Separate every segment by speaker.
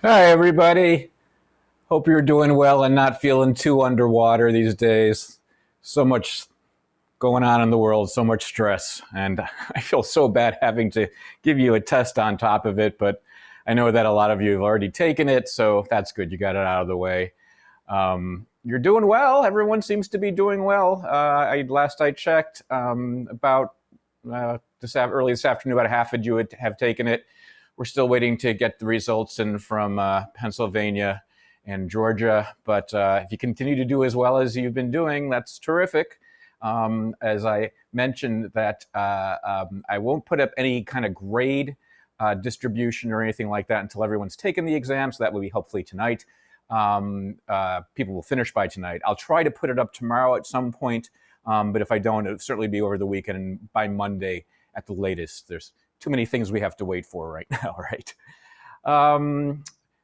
Speaker 1: Hi, everybody. Hope you're doing well and not feeling too underwater these days. So much going on in the world, so much stress. And I feel so bad having to give you a test on top of it, but I know that a lot of you have already taken it, so that's good. You got it out of the way. You're doing well. Everyone seems to be doing well. Last I checked, about early this afternoon, about half of you have taken it. We're still waiting to get the results in from Pennsylvania and Georgia. But if you continue to do as well as you've been doing, that's terrific. As I mentioned, that I won't put up any kind of grade distribution or anything like that until everyone's taken the exam. So that will be hopefully tonight. People will finish by tonight. I'll try to put it up tomorrow at some point, but if I don't, it'll certainly be over the weekend and by Monday at the latest. There's too many things we have to wait for right now, right?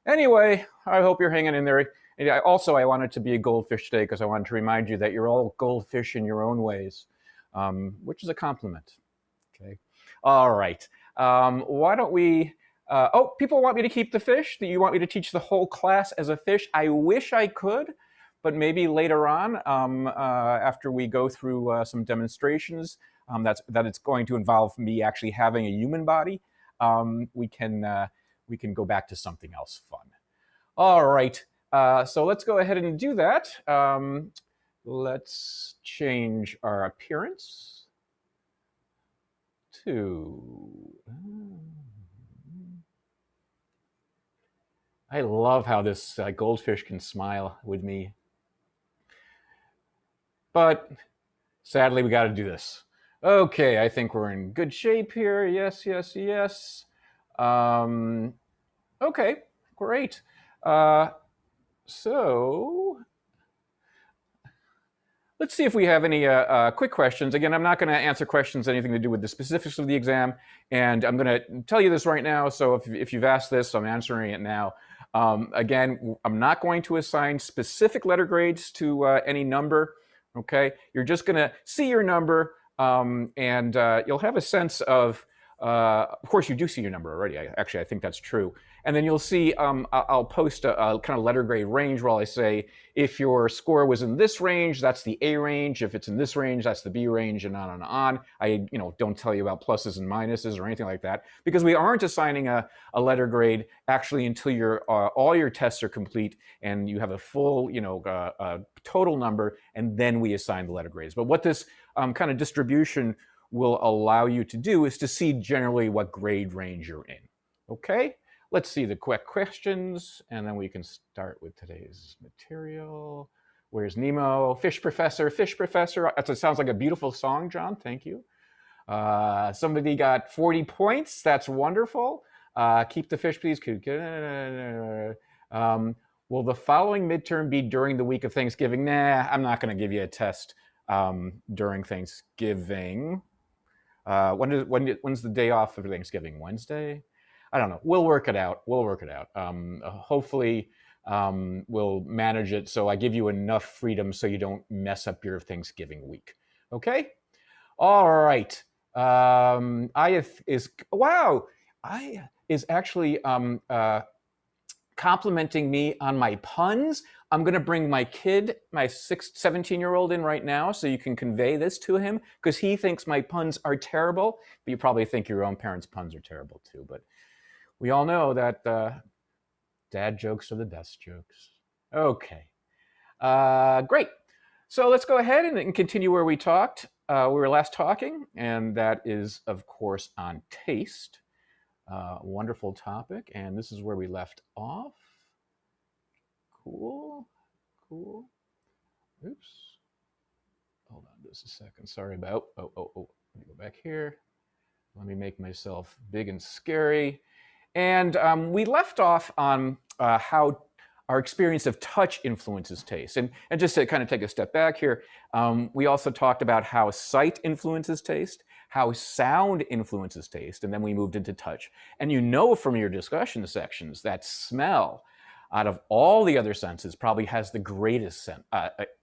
Speaker 1: Anyway, I hope you're hanging in there. And I wanted to be a goldfish today because I wanted to remind you that you're all goldfish in your own ways, which is a compliment. Okay. All right. Why don't we? People want me to keep the fish. You want me to teach the whole class as a fish? I wish I could, but maybe later on, after we go through some demonstrations, that it's going to involve me actually having a human body. We can go back to something else fun. All right. So let's go ahead and do that. Let's change our appearance to. I love how this goldfish can smile with me. But sadly, we got to do this. Okay, I think we're in good shape here. Yes, yes, yes. Okay, great. So let's see if we have any quick questions. Again, I'm not going to answer questions anything to do with the specifics of the exam, and I'm going to tell you this right now. So if you've asked this, I'm answering it now. Again, I'm not going to assign specific letter grades to any number. Okay, you're just going to see your number, and you'll have a sense of. Of course, you do see your number already. I think that's true. And then you'll see I'll post a kind of letter grade range where I say if your score was in this range, that's the A range. If it's in this range, that's the B range, and on and on. I don't tell you about pluses and minuses or anything like that because we aren't assigning a letter grade actually until all your tests are complete and you have a full total number, and then we assign the letter grades. But what this kind of distribution will allow you to do is to see generally what grade range you're in. Okay, let's see the quick questions, and then we can start with today's material. Where's Nemo? Fish Professor, Fish Professor. That sounds like a beautiful song, John. Thank you. Somebody got 40 points. That's wonderful. Keep the fish, please. Will the following midterm be during the week of Thanksgiving? Nah, I'm not going to give you a test during Thanksgiving. When's the day off for Thanksgiving? Wednesday? I don't know. We'll work it out. Hopefully, we'll manage it so I give you enough freedom so you don't mess up your Thanksgiving week. Okay? All right. I is actually complimenting me on my puns. I'm going to bring my kid, my 17-year-old in right now so you can convey this to him because he thinks my puns are terrible, but you probably think your own parents' puns are terrible too. But we all know that dad jokes are the best jokes. Okay. Great. So let's go ahead and continue where we talked. We were last talking, and that is, of course, on taste. Wonderful topic, and this is where we left off. Cool. Oops. Hold on just a second. Sorry about. Oh. Let me go back here. Let me make myself big and scary. And we left off on how our experience of touch influences taste. And just to kind of take a step back here, we also talked about how sight influences taste, how sound influences taste, and then we moved into touch. And you know from your discussion sections that smell, out of all the other senses, probably has the greatest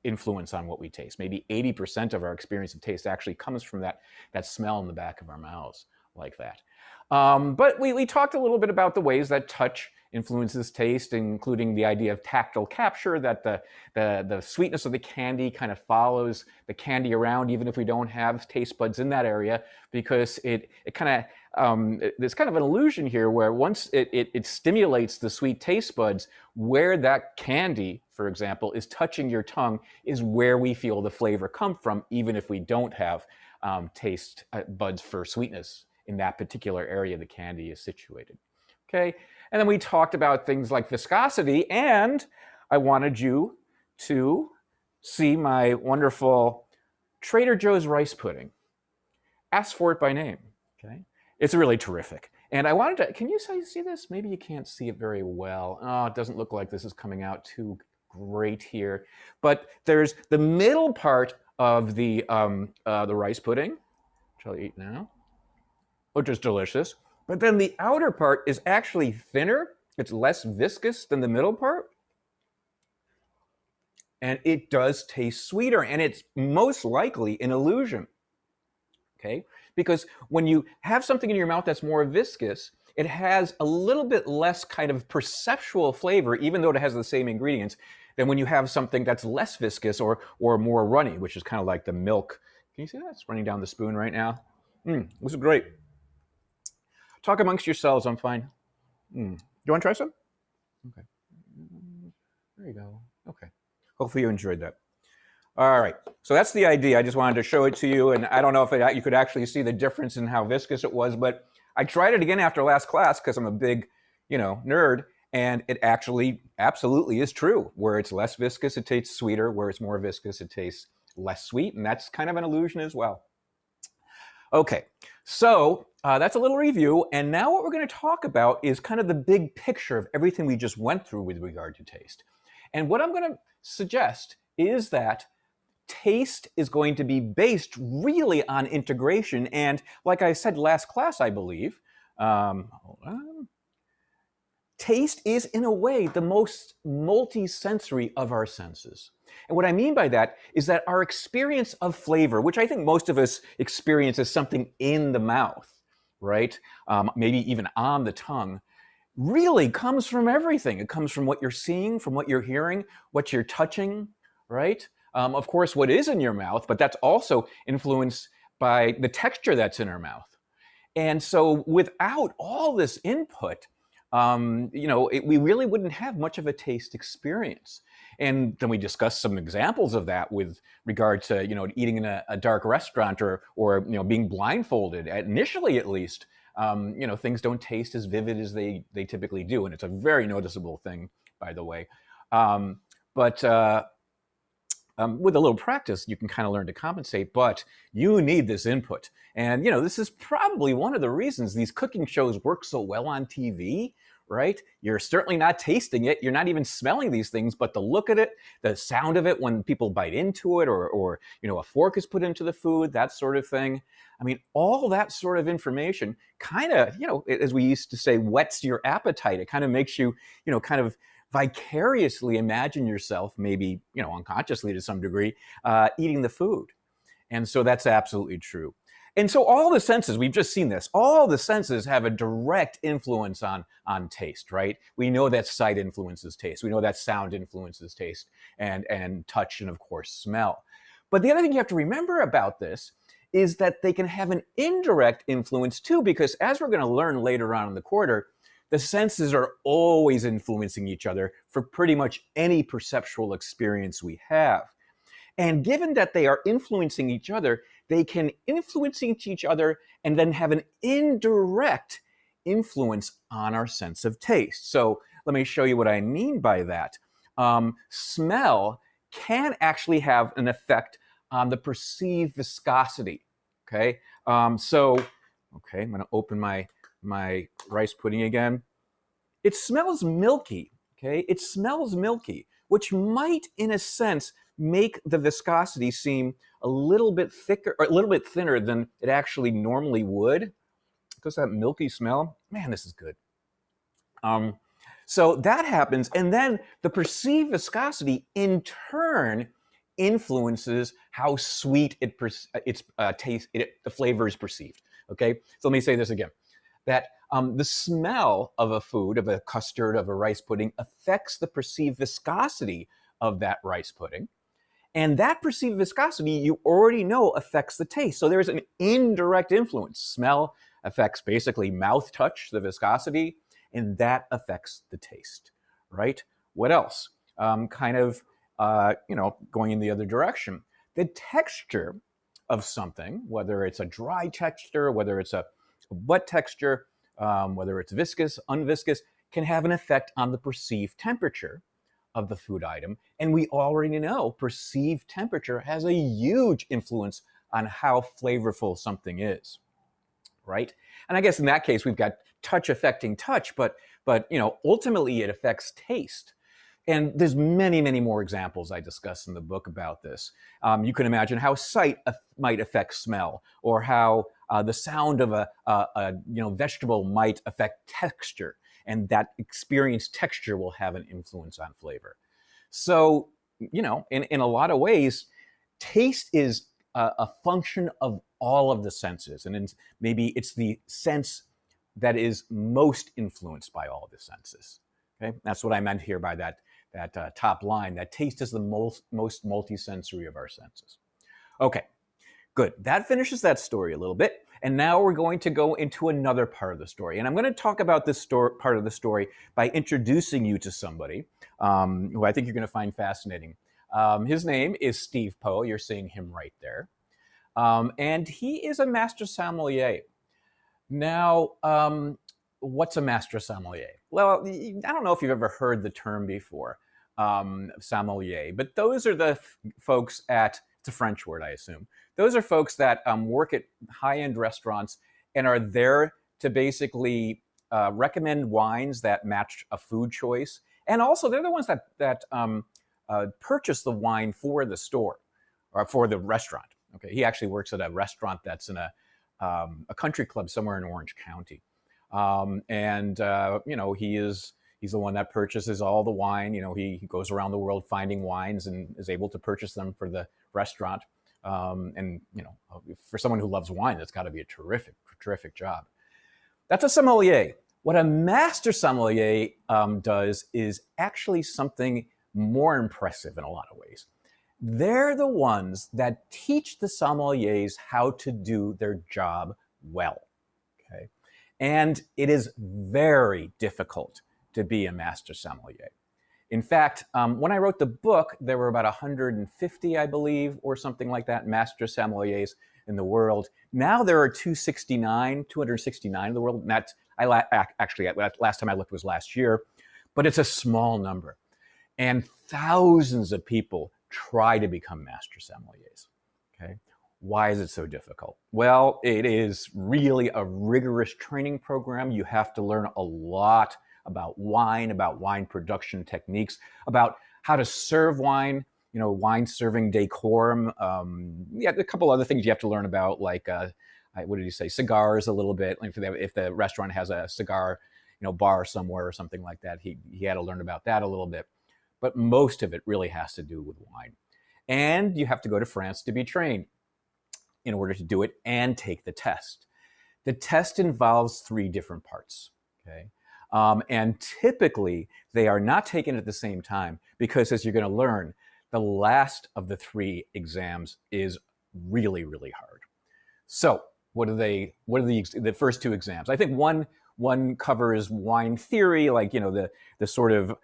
Speaker 1: influence on what we taste. Maybe 80% of our experience of taste actually comes from that smell in the back of our mouths, like that. But we talked a little bit about the ways that touch influences taste, including the idea of tactile capture, that the sweetness of the candy kind of follows the candy around, even if we don't have taste buds in that area, because it kind of, there's kind of an illusion here where once it stimulates the sweet taste buds, where that candy, for example, is touching your tongue is where we feel the flavor come from, even if we don't have taste buds for sweetness in that particular area the candy is situated. Okay, and then we talked about things like viscosity, and I wanted you to see my wonderful Trader Joe's rice pudding. Ask for it by name. Okay, it's really terrific. And I wanted to, can you see this? Maybe you can't see it very well. Oh, it doesn't look like this is coming out too great here. But there's the middle part of the rice pudding, which I'll eat now, which is delicious. But then the outer part is actually thinner. It's less viscous than the middle part. And it does taste sweeter, and it's most likely an illusion. Okay? Because when you have something in your mouth that's more viscous, it has a little bit less kind of perceptual flavor, even though it has the same ingredients, than when you have something that's less viscous or more runny, which is kind of like the milk. Can you see that? It's running down the spoon right now. This is great. Talk amongst yourselves, I'm fine. Do you want to try some? Okay. There you go. Okay. Hopefully you enjoyed that. All right. So that's the idea. I just wanted to show it to you, and I don't know if you could actually see the difference in how viscous it was, but I tried it again after last class because I'm a big, nerd, and it actually absolutely is true. Where it's less viscous, it tastes sweeter. Where it's more viscous, it tastes less sweet, and that's kind of an illusion as well. Okay, so that's a little review, and now what we're going to talk about is kind of the big picture of everything we just went through with regard to taste. And what I'm going to suggest is that taste is going to be based really on integration, and like I said last class, I believe, hold on. Taste is, in a way, the most multi-sensory of our senses. And what I mean by that is that our experience of flavor, which I think most of us experience as something in the mouth, right? Maybe even on the tongue, really comes from everything. It comes from what you're seeing, from what you're hearing, what you're touching, right? Of course, what is in your mouth, but that's also influenced by the texture that's in our mouth. And so without all this input, we really wouldn't have much of a taste experience. And then we discussed some examples of that with regard to, eating in a dark restaurant or being blindfolded, initially at least. Things don't taste as vivid as they typically do. And it's a very noticeable thing, by the way. With a little practice, you can kind of learn to compensate, but you need this input. And, this is probably one of the reasons these cooking shows work so well on TV, right? You're certainly not tasting it. You're not even smelling these things, but the look at it, the sound of it when people bite into it or a fork is put into the food, that sort of thing. I mean, all that sort of information kind of, as we used to say, whets your appetite. It kind of makes you, kind of vicariously imagine yourself, maybe, unconsciously to some degree, eating the food. And so that's absolutely true. And so all the senses, we've just seen this, all the senses have a direct influence on taste, right? We know that sight influences taste. We know that sound influences taste and touch and, of course, smell. But the other thing you have to remember about this is that they can have an indirect influence too, because as we're going to learn later on in the quarter, the senses are always influencing each other for pretty much any perceptual experience we have. And given that they are influencing each other, they can influence each other and then have an indirect influence on our sense of taste. So let me show you what I mean by that. Smell can actually have an effect on the perceived viscosity. Okay, I'm going to open my rice pudding again. It smells milky, okay? It smells milky, which might, in a sense, make the viscosity seem a little bit thicker or a little bit thinner than it actually normally would. Because that milky smell, man, this is good. So that happens, and then the perceived viscosity in turn influences how sweet the flavor is perceived. Okay, so let me say this again. that the smell of a food, of a custard, of a rice pudding, affects the perceived viscosity of that rice pudding. And that perceived viscosity, you already know, affects the taste. So there's an indirect influence. Smell affects basically mouth touch, the viscosity, and that affects the taste, right? What else? Going in the other direction. The texture of something, whether it's a dry texture, whether it's a wet texture, whether it's viscous, unviscous, can have an effect on the perceived temperature of the food item. And we already know perceived temperature has a huge influence on how flavorful something is, right? And I guess in that case, we've got touch affecting touch, but ultimately it affects taste. And there's many, many more examples I discuss in the book about this. You can imagine how sight might affect smell, or how the sound of a vegetable might affect texture, and that experienced texture will have an influence on flavor. So, in a lot of ways, taste is a function of all of the senses, and maybe it's the sense that is most influenced by all of the senses. Okay, that's what I meant here by that top line, that taste is the most multisensory of our senses. Okay, good. That finishes that story a little bit. And now we're going to go into another part of the story. And I'm going to talk about this part of the story by introducing you to somebody who I think you're going to find fascinating. His name is Steve Poe. You're seeing him right there. And he is a master sommelier. Now, what's a master sommelier? Well, I don't know if you've ever heard the term before, sommelier, but those are the folks at, it's a French word, I assume. Those are folks that work at high-end restaurants and are there to basically recommend wines that match a food choice. And also, they're the ones that purchase the wine for the store or for the restaurant. Okay, he actually works at a restaurant that's in a country club somewhere in Orange County. He's the one that purchases all the wine. He goes around the world finding wines and is able to purchase them for the restaurant. For someone who loves wine, that's got to be a terrific job. That's a sommelier. What a master sommelier does is actually something more impressive in a lot of ways. They're the ones that teach the sommeliers how to do their job well. Okay, and it is very difficult to be a master sommelier. In fact, when I wrote the book, there were about 150, I believe, or something like that, master sommeliers in the world. Now there are 269 in the world. And that's, actually, last time I looked was last year, but it's a small number. And thousands of people try to become master sommeliers. Okay, why is it so difficult? Well, it is really a rigorous training program. You have to learn a lot about wine production techniques, about how to serve wine, wine serving decorum. A couple other things you have to learn about, like, what did you say, cigars a little bit. Like if the restaurant has a cigar, bar somewhere or something like that, he had to learn about that a little bit. But most of it really has to do with wine. And you have to go to France to be trained in order to do it and take the test. The test involves 3 different parts, okay? And typically, they are not taken at the same time because, as you're going to learn, the last of the 3 exams is really, really hard. So what are the first 2 exams? I think one covers wine theory, like, the sort of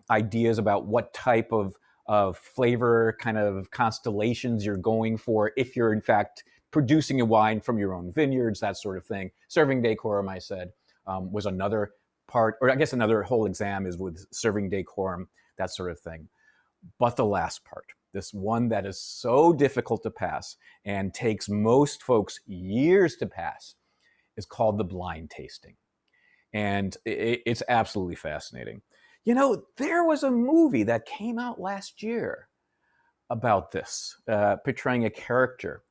Speaker 1: ideas about what type of flavor kind of constellations you're going for if you're in fact producing a wine from your own vineyards, that sort of thing. Serving decorum, I said, was another part, or I guess another whole exam is with serving decorum, that sort of thing. But the last part, this one that is so difficult to pass and takes most folks years to pass, is called the blind tasting. And it's absolutely fascinating. There was a movie that came out last year about this, portraying a character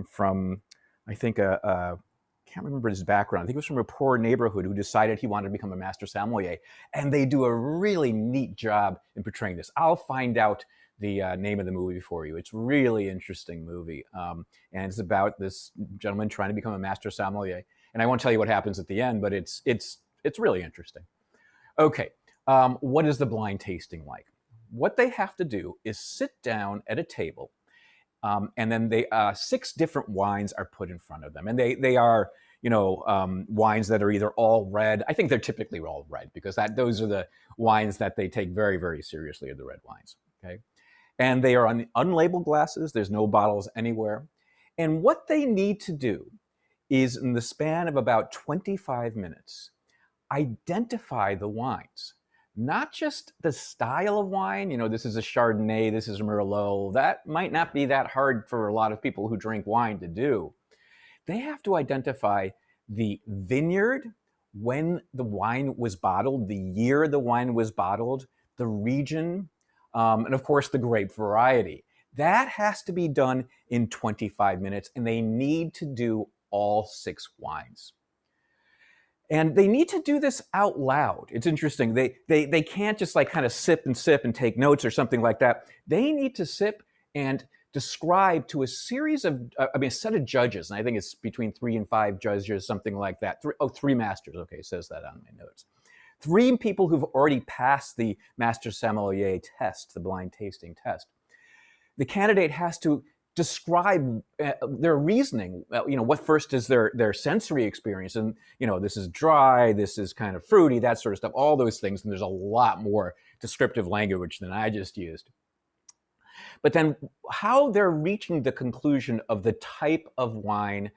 Speaker 1: from, I think, can't remember his background. I think it was from a poor neighborhood who decided he wanted to become a master sommelier. And they do a really neat job in portraying this. I'll find out the name of the movie for you. It's a really interesting movie. And it's about this gentleman trying to become a master sommelier. And I won't tell you what happens at the end, but it's really interesting. Okay, what is the blind tasting like? What they have to do is sit down at a table, and then 6 different wines are put in front of them, and they are wines that are either all red. I think they're typically all red because those are the wines that they take very, very seriously, are the red wines. Okay, and they are on unlabeled glasses. There's no bottles anywhere, and what they need to do is, in the span of about 25 minutes, identify the wines. Not just the style of wine, this is a Chardonnay, this is a Merlot. That might not be that hard for a lot of people who drink wine to do. They have to identify the vineyard, when the wine was bottled, the year the wine was bottled, the region, and of course the grape variety. That has to be done in 25 minutes, and they need to do all 6 wines. And they need to do this out loud. It's interesting. They can't just like kind of sip and take notes or something like that. They need to sip and describe to a series of, a set of judges. And I think it's between 3 and 5 judges, something like that. 3 masters. Okay, it says that on my notes. 3 people who've already passed the Master Sommelier test, the blind tasting test. The candidate has to describe their reasoning. What first is their sensory experience, and this is dry, this is kind of fruity, that sort of stuff, all those things. And there's a lot more descriptive language than I just used. But then how they're reaching the conclusion of the type of wine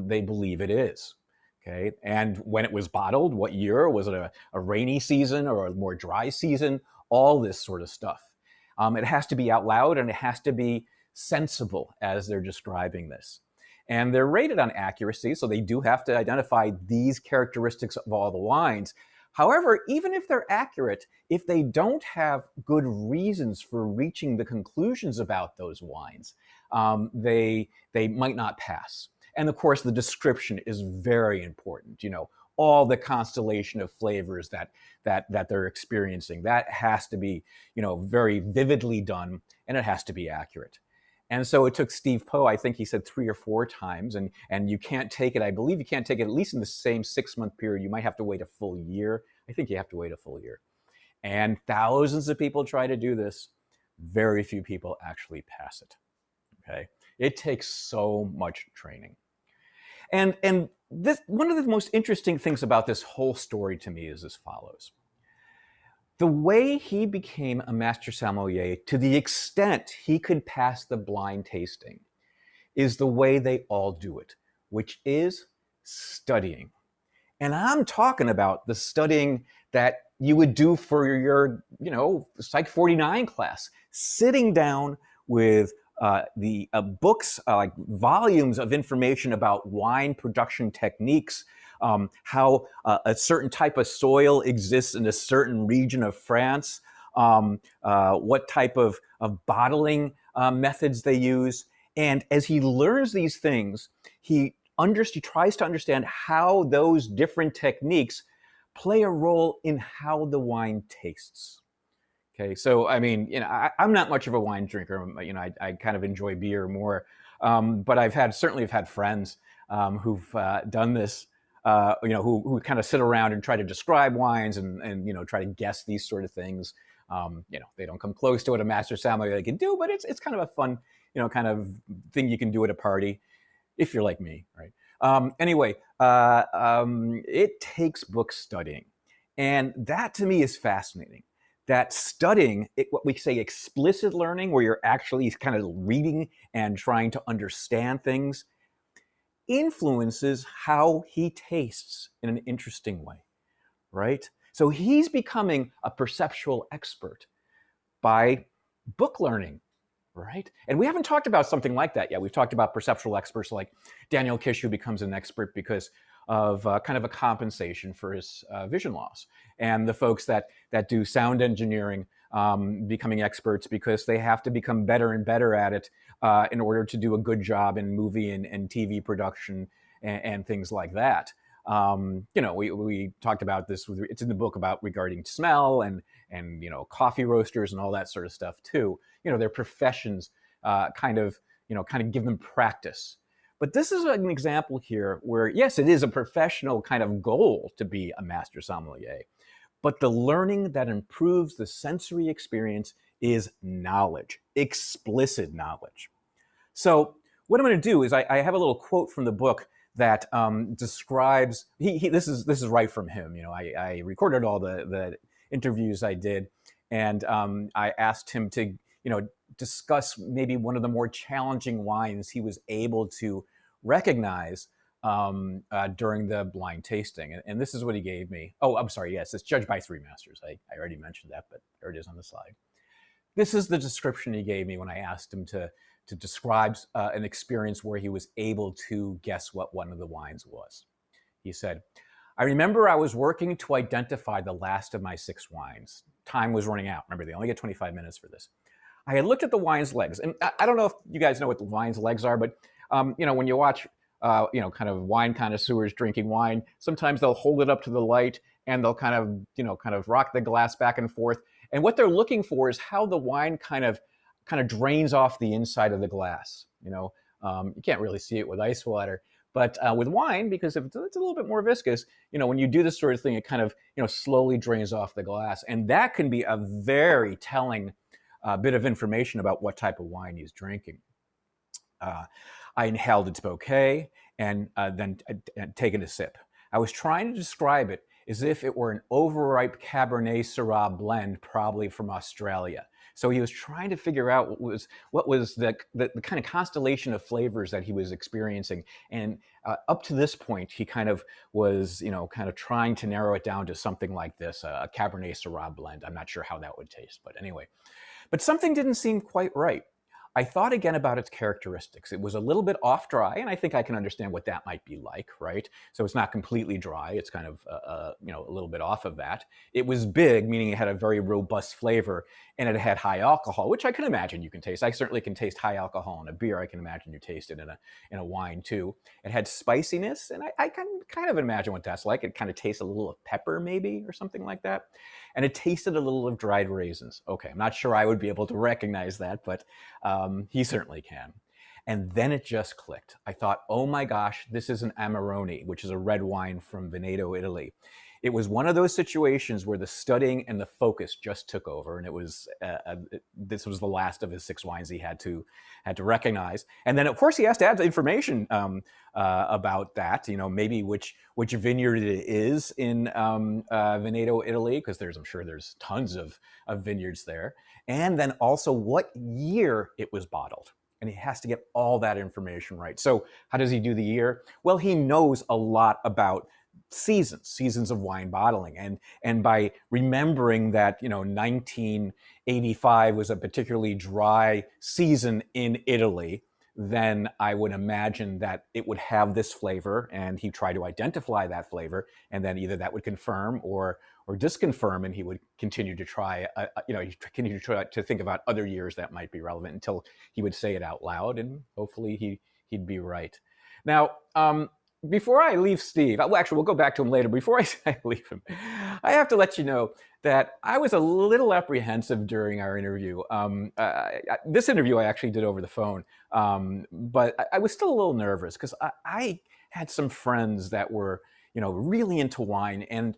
Speaker 1: they believe it is. Okay, and when it was bottled, what year, was it a rainy season or a more dry season, all this sort of stuff. It has to be out loud, and it has to be sensible as they're describing this. And they're rated on accuracy, so they do have to identify these characteristics of all the wines. However, even if they're accurate, if they don't have good reasons for reaching the conclusions about those wines, they might not pass. And of course, the description is very important. All the constellation of flavors that they're experiencing, that has to be very vividly done, and it has to be accurate. And so it took Steve Poe, I think he said 3 or 4 times, and you can't take it, I believe you can't take it at least in the same 6-month period. You might have to wait a full year. I think you have to wait a full year. And thousands of people try to do this. Very few people actually pass it. Okay, it takes so much training. And this, one of the most interesting things about this whole story to me is as follows. The way he became a master sommelier, to the extent he could pass the blind tasting, is the way they all do it, which is studying. And I'm talking about the studying that you would do for your, PSYC49 class, sitting down with the books, like volumes of information about wine production techniques, how a certain type of soil exists in a certain region of France, what type of bottling methods they use. And as he learns these things, he tries to understand how those different techniques play a role in how the wine tastes. Okay, so I mean, I'm not much of a wine drinker. I kind of enjoy beer more, but certainly have had friends who've done this. Who kind of sit around and try to describe wines and try to guess these sort of things. They don't come close to what a master sommelier can do, but it's kind of a fun, kind of thing you can do at a party, if you're like me, right? Anyway, it takes book studying, and that to me is fascinating. That studying, what we say explicit learning, where you're actually kind of reading and trying to understand things, influences how he tastes in an interesting way, right? So he's becoming a perceptual expert by book learning, right? And we haven't talked about something like that yet. We've talked about perceptual experts like Daniel Kish, who becomes an expert because of kind of a compensation for his vision loss, and the folks that do sound engineering becoming experts because they have to become better and better at it in order to do a good job in movie and TV production and things like that. We talked about this. It's in the book regarding smell and coffee roasters and all that sort of stuff too. Their professions kind of give them practice. But this is an example here where, yes, it is a professional kind of goal to be a master sommelier, but the learning that improves the sensory experience is knowledge, explicit knowledge. So what I'm going to do is I have a little quote from the book that describes, this is right from him. I recorded all the interviews I did, and I asked him to, discuss maybe one of the more challenging wines he was able to recognize during the blind tasting. And this is what he gave me. Oh, I'm sorry. Yes, it's judged by 3 masters. I already mentioned that, but there it is on the slide. This is the description he gave me when I asked him to describe an experience where he was able to guess what one of the wines was. He said, "I remember I was working to identify the last of my 6 wines. Time was running out. Remember, they only get 25 minutes for this. I had looked at the wine's legs, and I don't know if you guys know what the wine's legs are, but when you watch, kind of wine connoisseurs drinking wine, sometimes they'll hold it up to the light and they'll kind of rock the glass back and forth. And what they're looking for is how the wine kind of drains off the inside of the glass. You can't really see it with ice water, but with wine, because if it's a little bit more viscous, when you do this sort of thing, it kind of slowly drains off the glass, and that can be a very telling bit of information about what type of wine he's drinking. I inhaled its bouquet and then taken a sip. I was trying to describe it as if it were an overripe Cabernet Syrah blend, probably from Australia. So he was trying to figure out what was the kind of constellation of flavors that he was experiencing. And up to this point, he kind of was, trying to narrow it down to something like this, a Cabernet Syrah blend. I'm not sure how that would taste, but anyway. But something didn't seem quite right. I thought again about its characteristics. It was a little bit off dry, and I think I can understand what that might be like, right? So it's not completely dry. It's kind of, a little bit off of that. It was big, meaning it had a very robust flavor, and it had high alcohol, which I can imagine you can taste. I certainly can taste high alcohol in a beer. I can imagine you taste it in a wine too. It had spiciness, and I can kind of imagine what that's like. It kind of tastes a little of pepper maybe, or something like that. And it tasted a little of dried raisins. Okay, I'm not sure I would be able to recognize that, but he certainly can. And then it just clicked. I thought, oh my gosh, this is an Amarone, which is a red wine from Veneto, Italy. It was one of those situations where the studying and the focus just took over, and it was this was the last of his 6 wines he had to recognize. And then, of course, he has to add information about that. Maybe which vineyard it is in Veneto, Italy, because I'm sure there's tons of vineyards there, and then also what year it was bottled. And he has to get all that information right. So how does he do the year? Well, he knows a lot about seasons of wine bottling, and by remembering that 1985 was a particularly dry season in Italy, then I would imagine that it would have this flavor, and he tried to identify that flavor, and then either that would confirm or disconfirm, and he would continue to try to think about other years that might be relevant until he would say it out loud, and hopefully he'd be right. Now, before I leave Steve, well, actually, we'll go back to him later. Before I leave him, I have to let you know that I was a little apprehensive during our interview. This interview I actually did over the phone, but I was still a little nervous because I had some friends that were, really into wine, and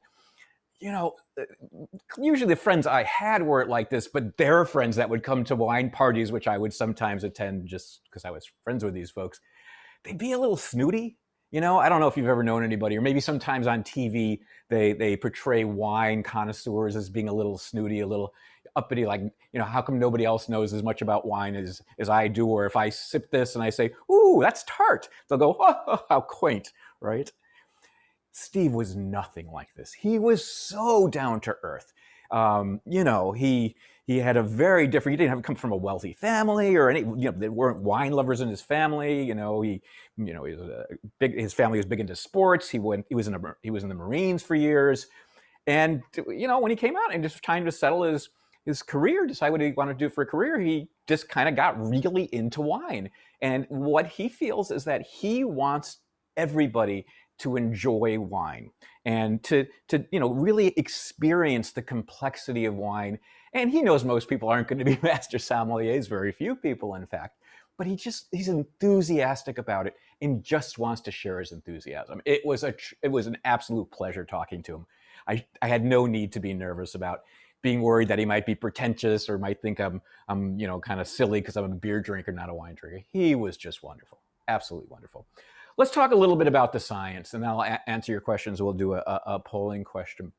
Speaker 1: usually the friends I had weren't like this, but their friends that would come to wine parties, which I would sometimes attend just because I was friends with these folks, they'd be a little snooty. I don't know if you've ever known anybody, or maybe sometimes on TV, they portray wine connoisseurs as being a little snooty, a little uppity, like, how come nobody else knows as much about wine as I do? Or if I sip this and I say, ooh, that's tart, they'll go, oh, how quaint, right? Steve was nothing like this. He was so down to earth. He had a very different, he didn't have come from a wealthy family or any, there weren't wine lovers in his family. He was his family was big into sports. He was in the Marines for years. And, when he came out and just trying to settle his career, decide what he wanted to do for a career, he just kind of got really into wine. And what he feels is that he wants everybody to enjoy wine and to really experience the complexity of wine. And he knows most people aren't going to be master sommeliers, very few people, in fact. But he's enthusiastic about it, and just wants to share his enthusiasm. It was an absolute pleasure talking to him. I had no need to be nervous about being worried that he might be pretentious or might think I'm kind of silly because I'm a beer drinker, not a wine drinker. He was just wonderful, absolutely wonderful. Let's talk a little bit about the science, and then I'll answer your questions. We'll do a polling question.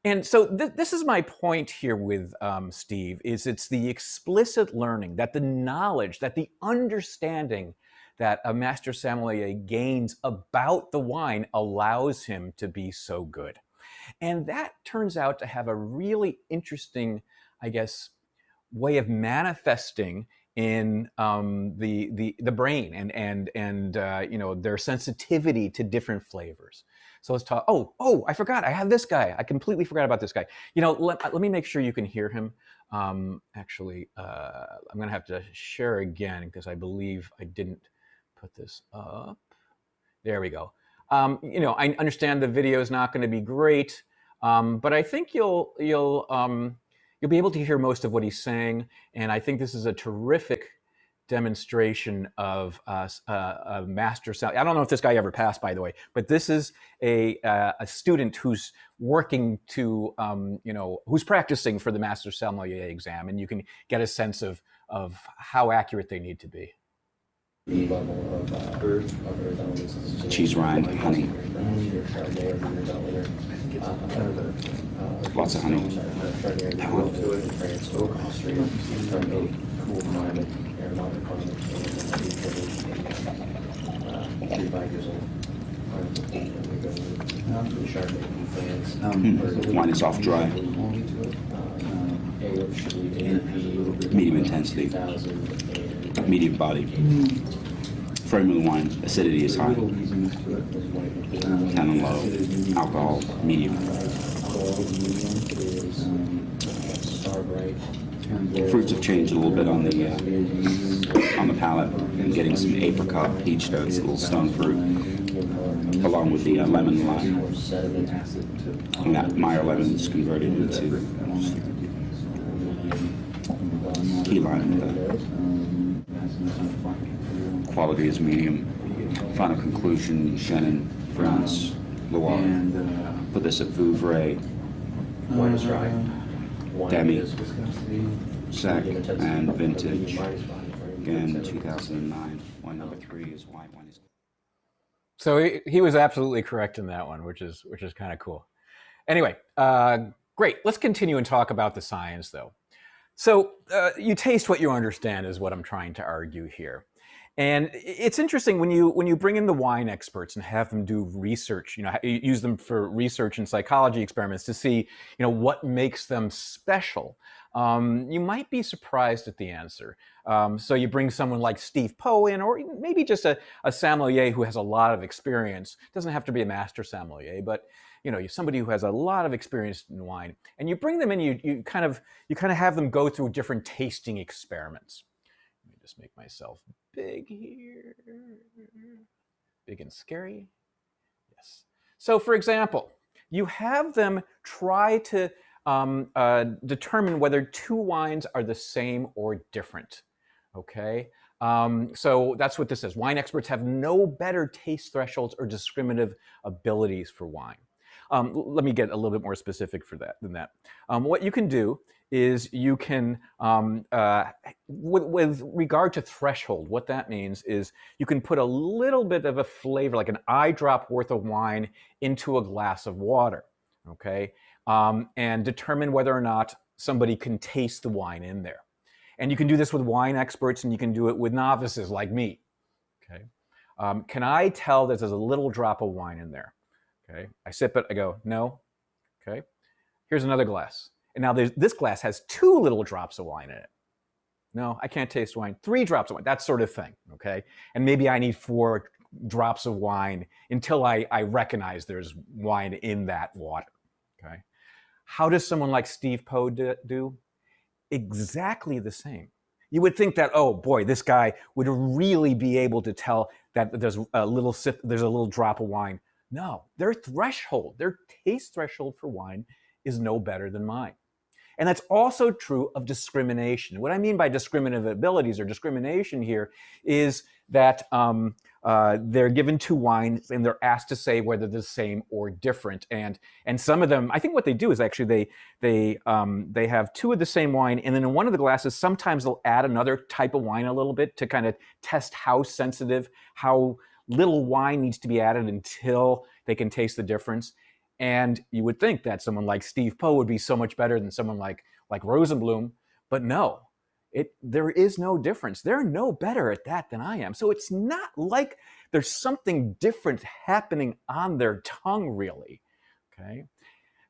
Speaker 1: And so this is my point here with Steve, is it's the explicit learning, that the knowledge, that the understanding that a master sommelier gains about the wine allows him to be so good. And that turns out to have a really interesting, I guess, way of manifesting in the brain and their sensitivity to different flavors. So let's talk. Oh, I forgot. I have this guy. I completely forgot about this guy. Let me make sure you can hear him. Actually, I'm going to have to share again because I believe I didn't put this up. There we go. I understand the video is not going to be great, but I think you'll be able to hear most of what he's saying, and I think this is a terrific demonstration of a master sommelier. I don't know if this guy ever passed, by the way, but this is a student who's working to, who's practicing for the master sommelier exam, and you can get a sense of how accurate they need to be.
Speaker 2: Cheese rind, honey. Lots of honey. That one. Wine is off dry. Medium intensity. Medium body. Frame of the wine, acidity is high. Tannin low. Alcohol, medium. Fruits have changed a little bit on the palate. I'm getting some apricot, peach notes, a little stone fruit, along with the lemon lime. And that Meyer lemon is converted into key lime. The quality is medium. Final conclusion: Chenin, France, Loire. Put this at Vouvray.
Speaker 3: Wine is dry.
Speaker 2: Demi, Sec, and Vintage. Again, 2009. Wine number 3 is white wine.
Speaker 1: So he was absolutely correct in that one, which is kind of cool. Anyway, great. Let's continue and talk about the science, though. So you taste what you understand is what I'm trying to argue here. And it's interesting when you bring in the wine experts and have them do research, use them for research and psychology experiments to see, what makes them special. You might be surprised at the answer. So you bring someone like Steve Poe in, or maybe just a sommelier who has a lot of experience. It doesn't have to be a master sommelier, but somebody who has a lot of experience in wine, and you bring them in. You kind of have them go through different tasting experiments. Let me just make myself big here, big and scary. Yes. So, for example, you have them try to determine whether two wines are the same or different. Okay. So that's what this is. Wine experts have no better taste thresholds or discriminative abilities for wine. Let me get a little bit more specific than that. What you can do is you can, with regard to threshold, what that means is you can put a little bit of a flavor, like an eye drop worth of wine, into a glass of water, okay? And determine whether or not somebody can taste the wine in there. And you can do this with wine experts, and you can do it with novices like me, okay? Can I tell that there's a little drop of wine in there? Okay, I sip it, I go, no. Okay, here's another glass. And now this glass has 2 little drops of wine in it. No, I can't taste wine. 3 drops of wine, that sort of thing, okay? And maybe I need 4 drops of wine until I recognize there's wine in that water, okay? How does someone like Steve Poe do? Exactly the same. You would think that, oh boy, this guy would really be able to tell that there's a little drop of wine. No, their taste threshold for wine is no better than mine. And that's also true of discrimination. What I mean by discriminative abilities or discrimination here is that they're given two wines and they're asked to say whether they're the same or different. And some of them, I think what they do is actually they have two of the same wine, and then in one of the glasses, sometimes they'll add another type of wine a little bit to kind of test how sensitive, how little wine needs to be added until they can taste the difference. And you would think that someone like Steve Poe would be so much better than someone like Rosenblum, but no. There is no difference. They're no better at that than I am. So it's not like there's something different happening on their tongue, really. Okay,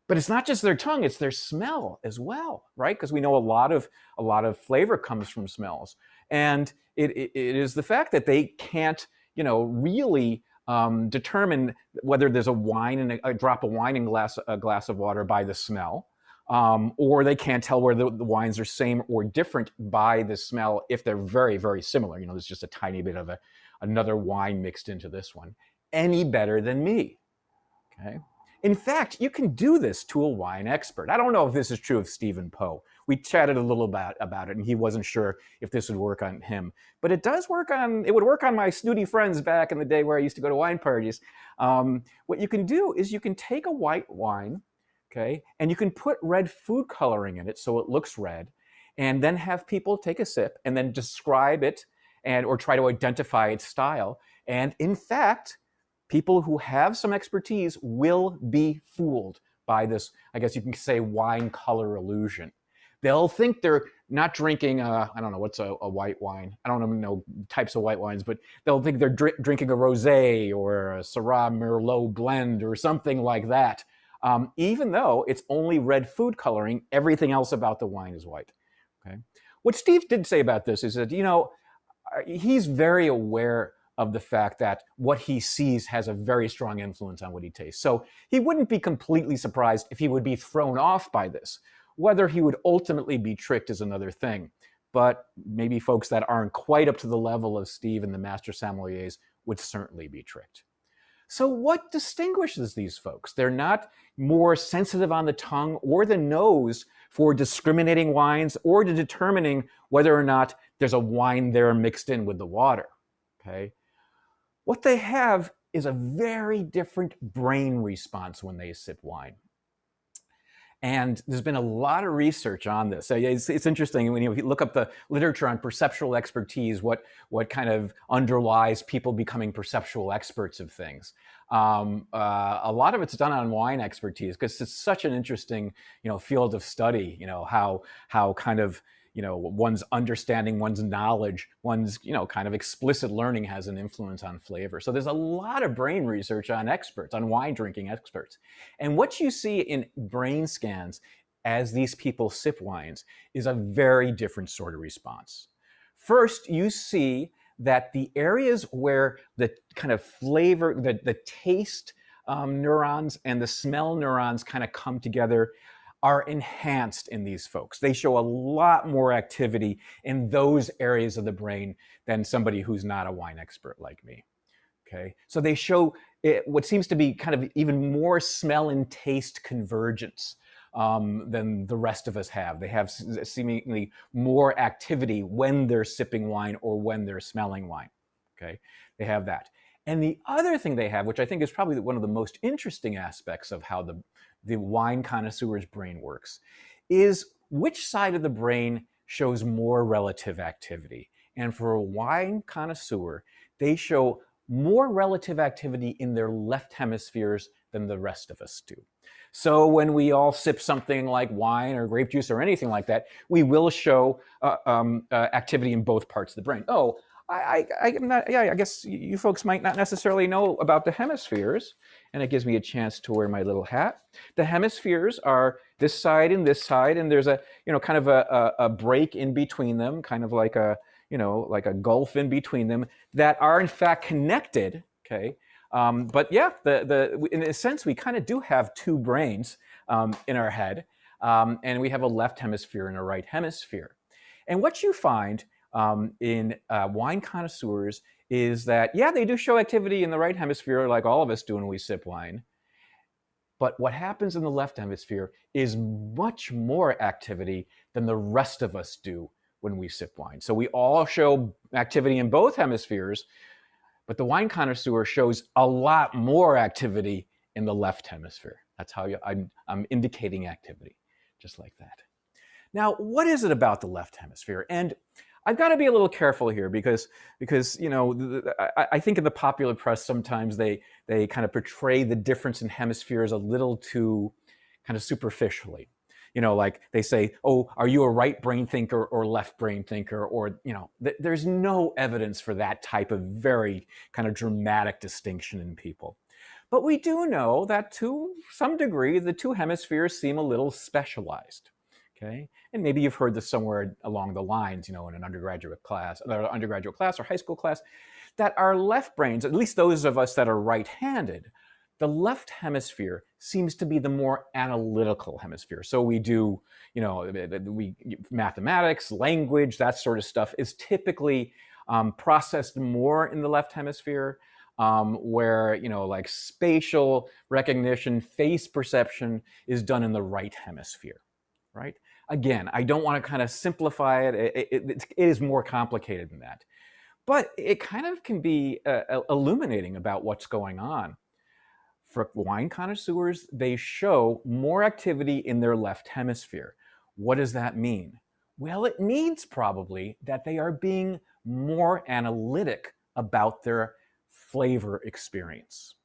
Speaker 1: but it's not just their tongue; it's their smell as well, right? Because we know a lot of flavor comes from smells, and it is the fact that they can't, really determine whether there's a wine and a drop of wine in a glass of water by the smell. Or they can't tell whether the wines are same or different by the smell if they're very, very similar. There's just a tiny bit of another wine mixed into this one. Any better than me, okay? In fact, you can do this to a wine expert. I don't know if this is true of Stephen Poe. We chatted a little about it, and he wasn't sure if this would work on him. But it would work on my snooty friends back in the day where I used to go to wine parties. What you can do is you can take a white wine, okay, and you can put red food coloring in it so it looks red, and then have people take a sip and then describe it or try to identify its style. And in fact, people who have some expertise will be fooled by this, I guess you can say, wine color illusion. They'll think they're not drinking, I don't know, what's a white wine? I don't even know types of white wines, but they'll think they're drinking a rosé or a Syrah Merlot blend or something like that. Even though it's only red food coloring, everything else about the wine is white. Okay. What Steve did say about this is that, he's very aware of the fact that what he sees has a very strong influence on what he tastes. So he wouldn't be completely surprised if he would be thrown off by this. Whether he would ultimately be tricked is another thing. But maybe folks that aren't quite up to the level of Steve and the master sommeliers would certainly be tricked. So what distinguishes these folks? They're not more sensitive on the tongue or the nose for discriminating wines or to determining whether or not there's a wine there mixed in with the water, okay? What they have is a very different brain response when they sip wine. And there's been a lot of research on this. So it's interesting when you look up the literature on perceptual expertise, what kind of underlies people becoming perceptual experts of things. A lot of it's done on wine expertise because it's such an interesting, field of study. How kind of one's understanding, one's knowledge, one's kind of explicit learning has an influence on flavor. So there's a lot of brain research on experts, on wine drinking experts. And what you see in brain scans as these people sip wines is a very different sort of response. First, you see that the areas where the kind of flavor, the taste neurons and the smell neurons kind of come together are enhanced in these folks. They show a lot more activity in those areas of the brain than somebody who's not a wine expert like me. Okay, so they show what seems to be kind of even more smell and taste convergence than the rest of us have. They have seemingly more activity when they're sipping wine or when they're smelling wine. Okay, they have that. And the other thing they have, which I think is probably one of the most interesting aspects of how the wine connoisseur's brain works, is which side of the brain shows more relative activity. And for a wine connoisseur, they show more relative activity in their left hemispheres than the rest of us do. So when we all sip something like wine or grape juice or anything like that, we will show activity in both parts of the brain. Oh, I guess you folks might not necessarily know about the hemispheres, and it gives me a chance to wear my little hat. The hemispheres are this side, and there's a kind of a break in between them, kind of like a like a gulf in between them that are in fact connected. Okay, but yeah, in a sense we kind of do have two brains in our head, and we have a left hemisphere and a right hemisphere, and what you find in wine connoisseurs is that, yeah, they do show activity in the right hemisphere like all of us do when we sip wine. But what happens in the left hemisphere is much more activity than the rest of us do when we sip wine. So we all show activity in both hemispheres, but the wine connoisseur shows a lot more activity in the left hemisphere. That's how I'm indicating activity, just like that. Now, what is it about the left hemisphere? And I've got to be a little careful here because you know, I think in the popular press sometimes they kind of portray the difference in hemispheres a little too kind of superficially. You know, like they say, oh, are you a right brain thinker or left brain thinker? Or, you know, there's no evidence for that type of very kind of dramatic distinction in people. But we do know that to some degree, the two hemispheres seem a little specialized. Okay, and maybe you've heard this somewhere along the lines, you know, in an undergraduate class or high school class, that our left brains, at least those of us that are right-handed, the left hemisphere seems to be the more analytical hemisphere. So we do, you know, mathematics, language, that sort of stuff is typically processed more in the left hemisphere, where, you know, like spatial recognition, face perception is done in the right hemisphere, right? Again, I don't want to kind of simplify it. It is more complicated than that. But it kind of can be illuminating about what's going on. For wine connoisseurs, they show more activity in their left hemisphere. What does that mean? Well, it means probably that they are being more analytic about their flavor experience,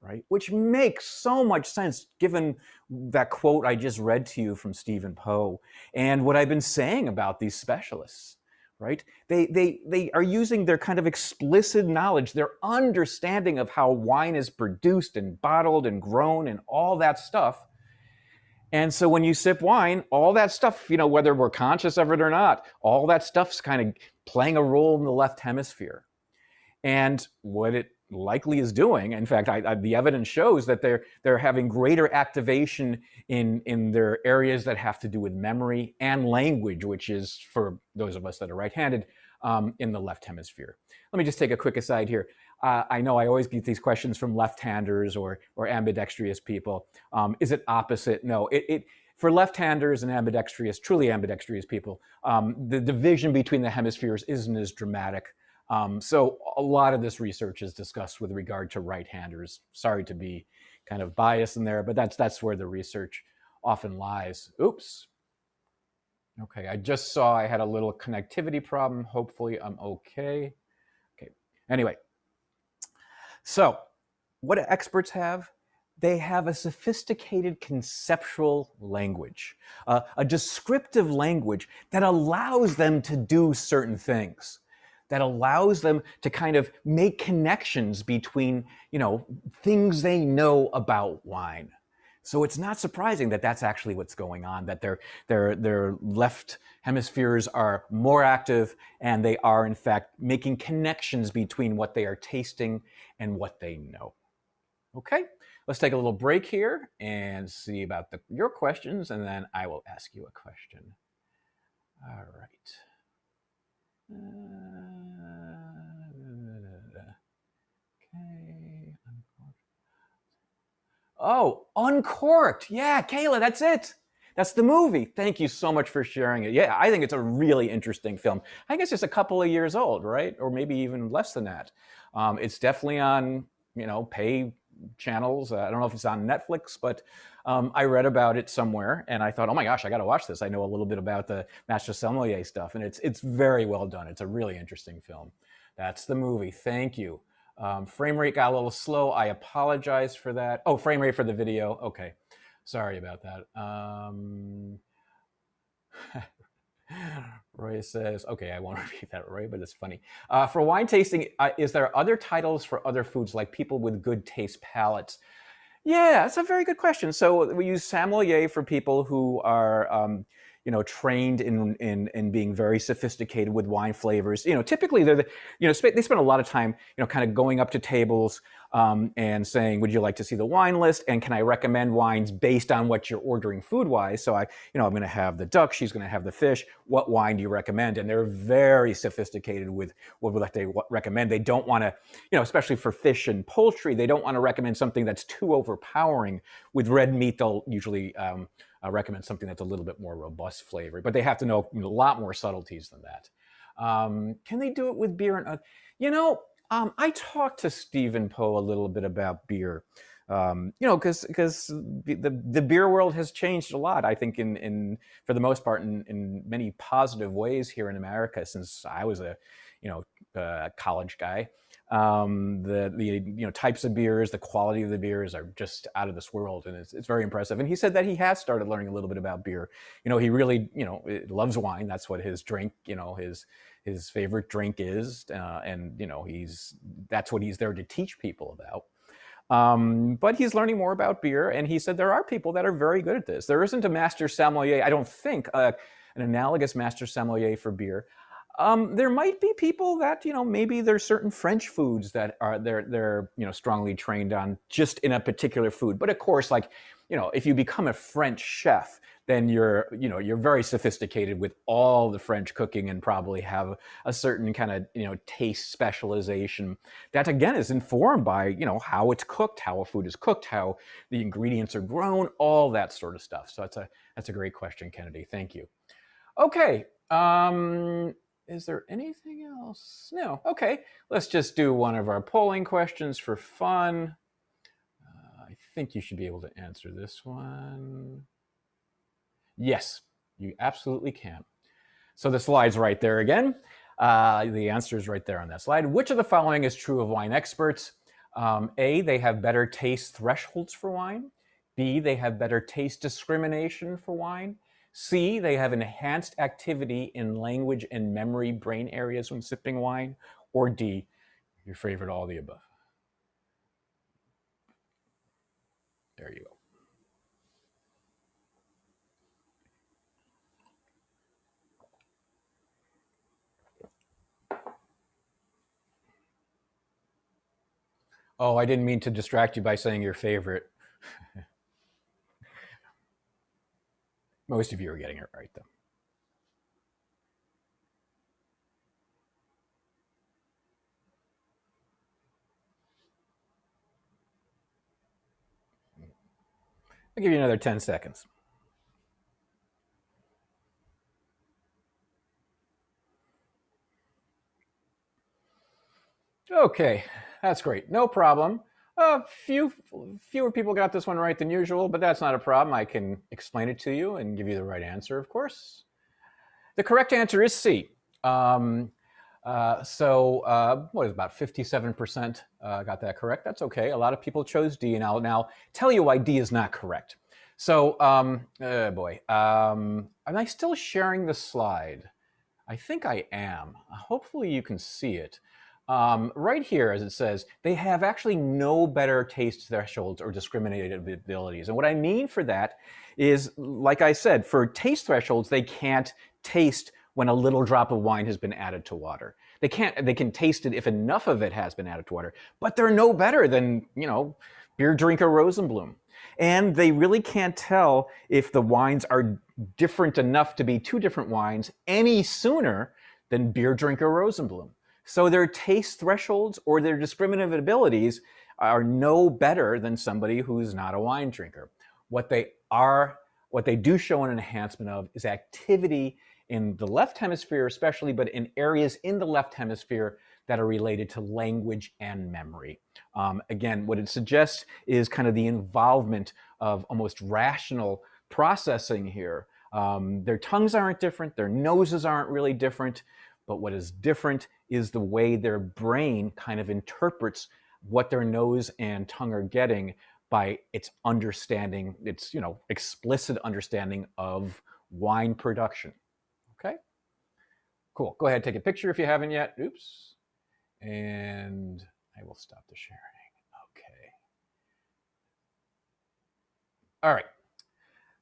Speaker 1: right? Which makes so much sense given that quote I just read to you from Stephen Poe and what I've been saying about these specialists, right? They are using their kind of explicit knowledge, their understanding of how wine is produced and bottled and grown and all that stuff. And so when you sip wine, all that stuff, you know, whether we're conscious of it or not, all that stuff's kind of playing a role in the left hemisphere. And what it likely is doing, in fact, the evidence shows that they're having greater activation in their areas that have to do with memory and language, which is, for those of us that are right-handed, in the left hemisphere. Let me just take a quick aside here. I know I always get these questions from left-handers or ambidextrous people. Is it opposite? No. For left-handers and ambidextrous, truly ambidextrous people, the division between the hemispheres isn't as dramatic. So a lot of this research is discussed with regard to right-handers. Sorry to be kind of biased in there, but that's where the research often lies. Oops. Okay, I just saw I had a little connectivity problem. Hopefully I'm okay. Okay, anyway. So what do experts have? They have a sophisticated conceptual language, a descriptive language that allows them to do certain things, that allows them to kind of make connections between, you know, things they know about wine. So it's not surprising that that's actually what's going on, that their left hemispheres are more active and they are in fact making connections between what they are tasting and what they know. Okay, let's take a little break here and see about your questions, and then I will ask you a question. All right. Okay. Oh, Uncorked. Yeah, Kayla, that's it. That's the movie. Thank you so much for sharing it. Yeah, I think it's a really interesting film. I guess it's a couple of years old, right? Or maybe even less than that. It's definitely on, you know, pay channels. I don't know if it's on Netflix, but I read about it somewhere and I thought, oh my gosh, I got to watch this. I know a little bit about the Master Sommelier stuff, and it's very well done. It's a really interesting film. That's the movie. Thank you. Frame rate got a little slow. I apologize for that. Oh, frame rate for the video. Okay. Sorry about that. Roy says, okay, I won't repeat that, Roy, but it's funny. For wine tasting, is there other titles for other foods, like people with good taste palates? Yeah, that's a very good question. So we use sommelier for people who are, you know, trained in being very sophisticated with wine flavors. You know, typically they spend a lot of time, you know, kind of going up to tables, and saying, would you like to see the wine list? And can I recommend wines based on what you're ordering food-wise? So I'm going to have the duck, she's going to have the fish. What wine do you recommend? And they're very sophisticated with what they recommend. They don't want to, especially for fish and poultry, they don't want to recommend something that's too overpowering. With red meat, they'll usually recommend something that's a little bit more robust flavor, but they have to know a lot more subtleties than that. Can they do it with beer? And I talked to Stephen Poe a little bit about beer, because the beer world has changed a lot. I think for the most part in many positive ways here in America since I was a college guy. The types of beers, the quality of the beers are just out of this world, and it's very impressive. And he said that he has started learning a little bit about beer. He really loves wine. That's what his drink, his favorite drink is, and that's what he's there to teach people about. But he's learning more about beer, and he said there are people that are very good at this. There isn't a master sommelier, I don't think, an analogous master sommelier for beer. There might be people that maybe there's certain French foods that are they're strongly trained on just in a particular food. But of course, if you become a French chef, then you're very sophisticated with all the French cooking and probably have a certain kind of taste specialization that again is informed by how it's cooked, how a food is cooked, how the ingredients are grown, all that sort of stuff. So that's a great question, Kennedy. Thank you. Okay. Is there anything else? No. Okay. Let's just do one of our polling questions for fun. I think you should be able to answer this one. Yes, you absolutely can. So the slide's right there again. The answer is right there on that slide. Which of the following is true of wine experts? A, they have better taste thresholds for wine. B, they have better taste discrimination for wine. C, they have enhanced activity in language and memory brain areas when sipping wine. Or D, your favorite, all the above. There you go. Oh, I didn't mean to distract you by saying your favorite. Most of you are getting it right, though. I'll give you another 10 seconds. Okay, that's great. No problem. Fewer people got this one right than usual, but that's not a problem. I can explain it to you and give you the right answer, of course. The correct answer is C. What is about 57% got that correct? That's okay. A lot of people chose D, and I'll now tell you why D is not correct. So, am I still sharing the slide? I think I am. Hopefully you can see it. Right here, as it says, they have actually no better taste thresholds or discriminated abilities. And what I mean for that is, like I said, for taste thresholds, they can't taste when a little drop of wine has been added to water. They can taste it if enough of it has been added to water, but they're no better than, beer drinker Rosenblum. And they really can't tell if the wines are different enough to be two different wines any sooner than beer drinker Rosenblum. So their taste thresholds or their discriminative abilities are no better than somebody who's not a wine drinker. What they do show an enhancement of is activity in the left hemisphere especially, but in areas in the left hemisphere that are related to language and memory. Again, what it suggests is kind of the involvement of almost rational processing here. Their tongues aren't different, their noses aren't really different, but what is different is the way their brain kind of interprets what their nose and tongue are getting by its understanding, its explicit understanding of wine production. Okay? Cool. Go ahead, take a picture if you haven't yet. Oops. And I will stop the sharing. Okay. All right.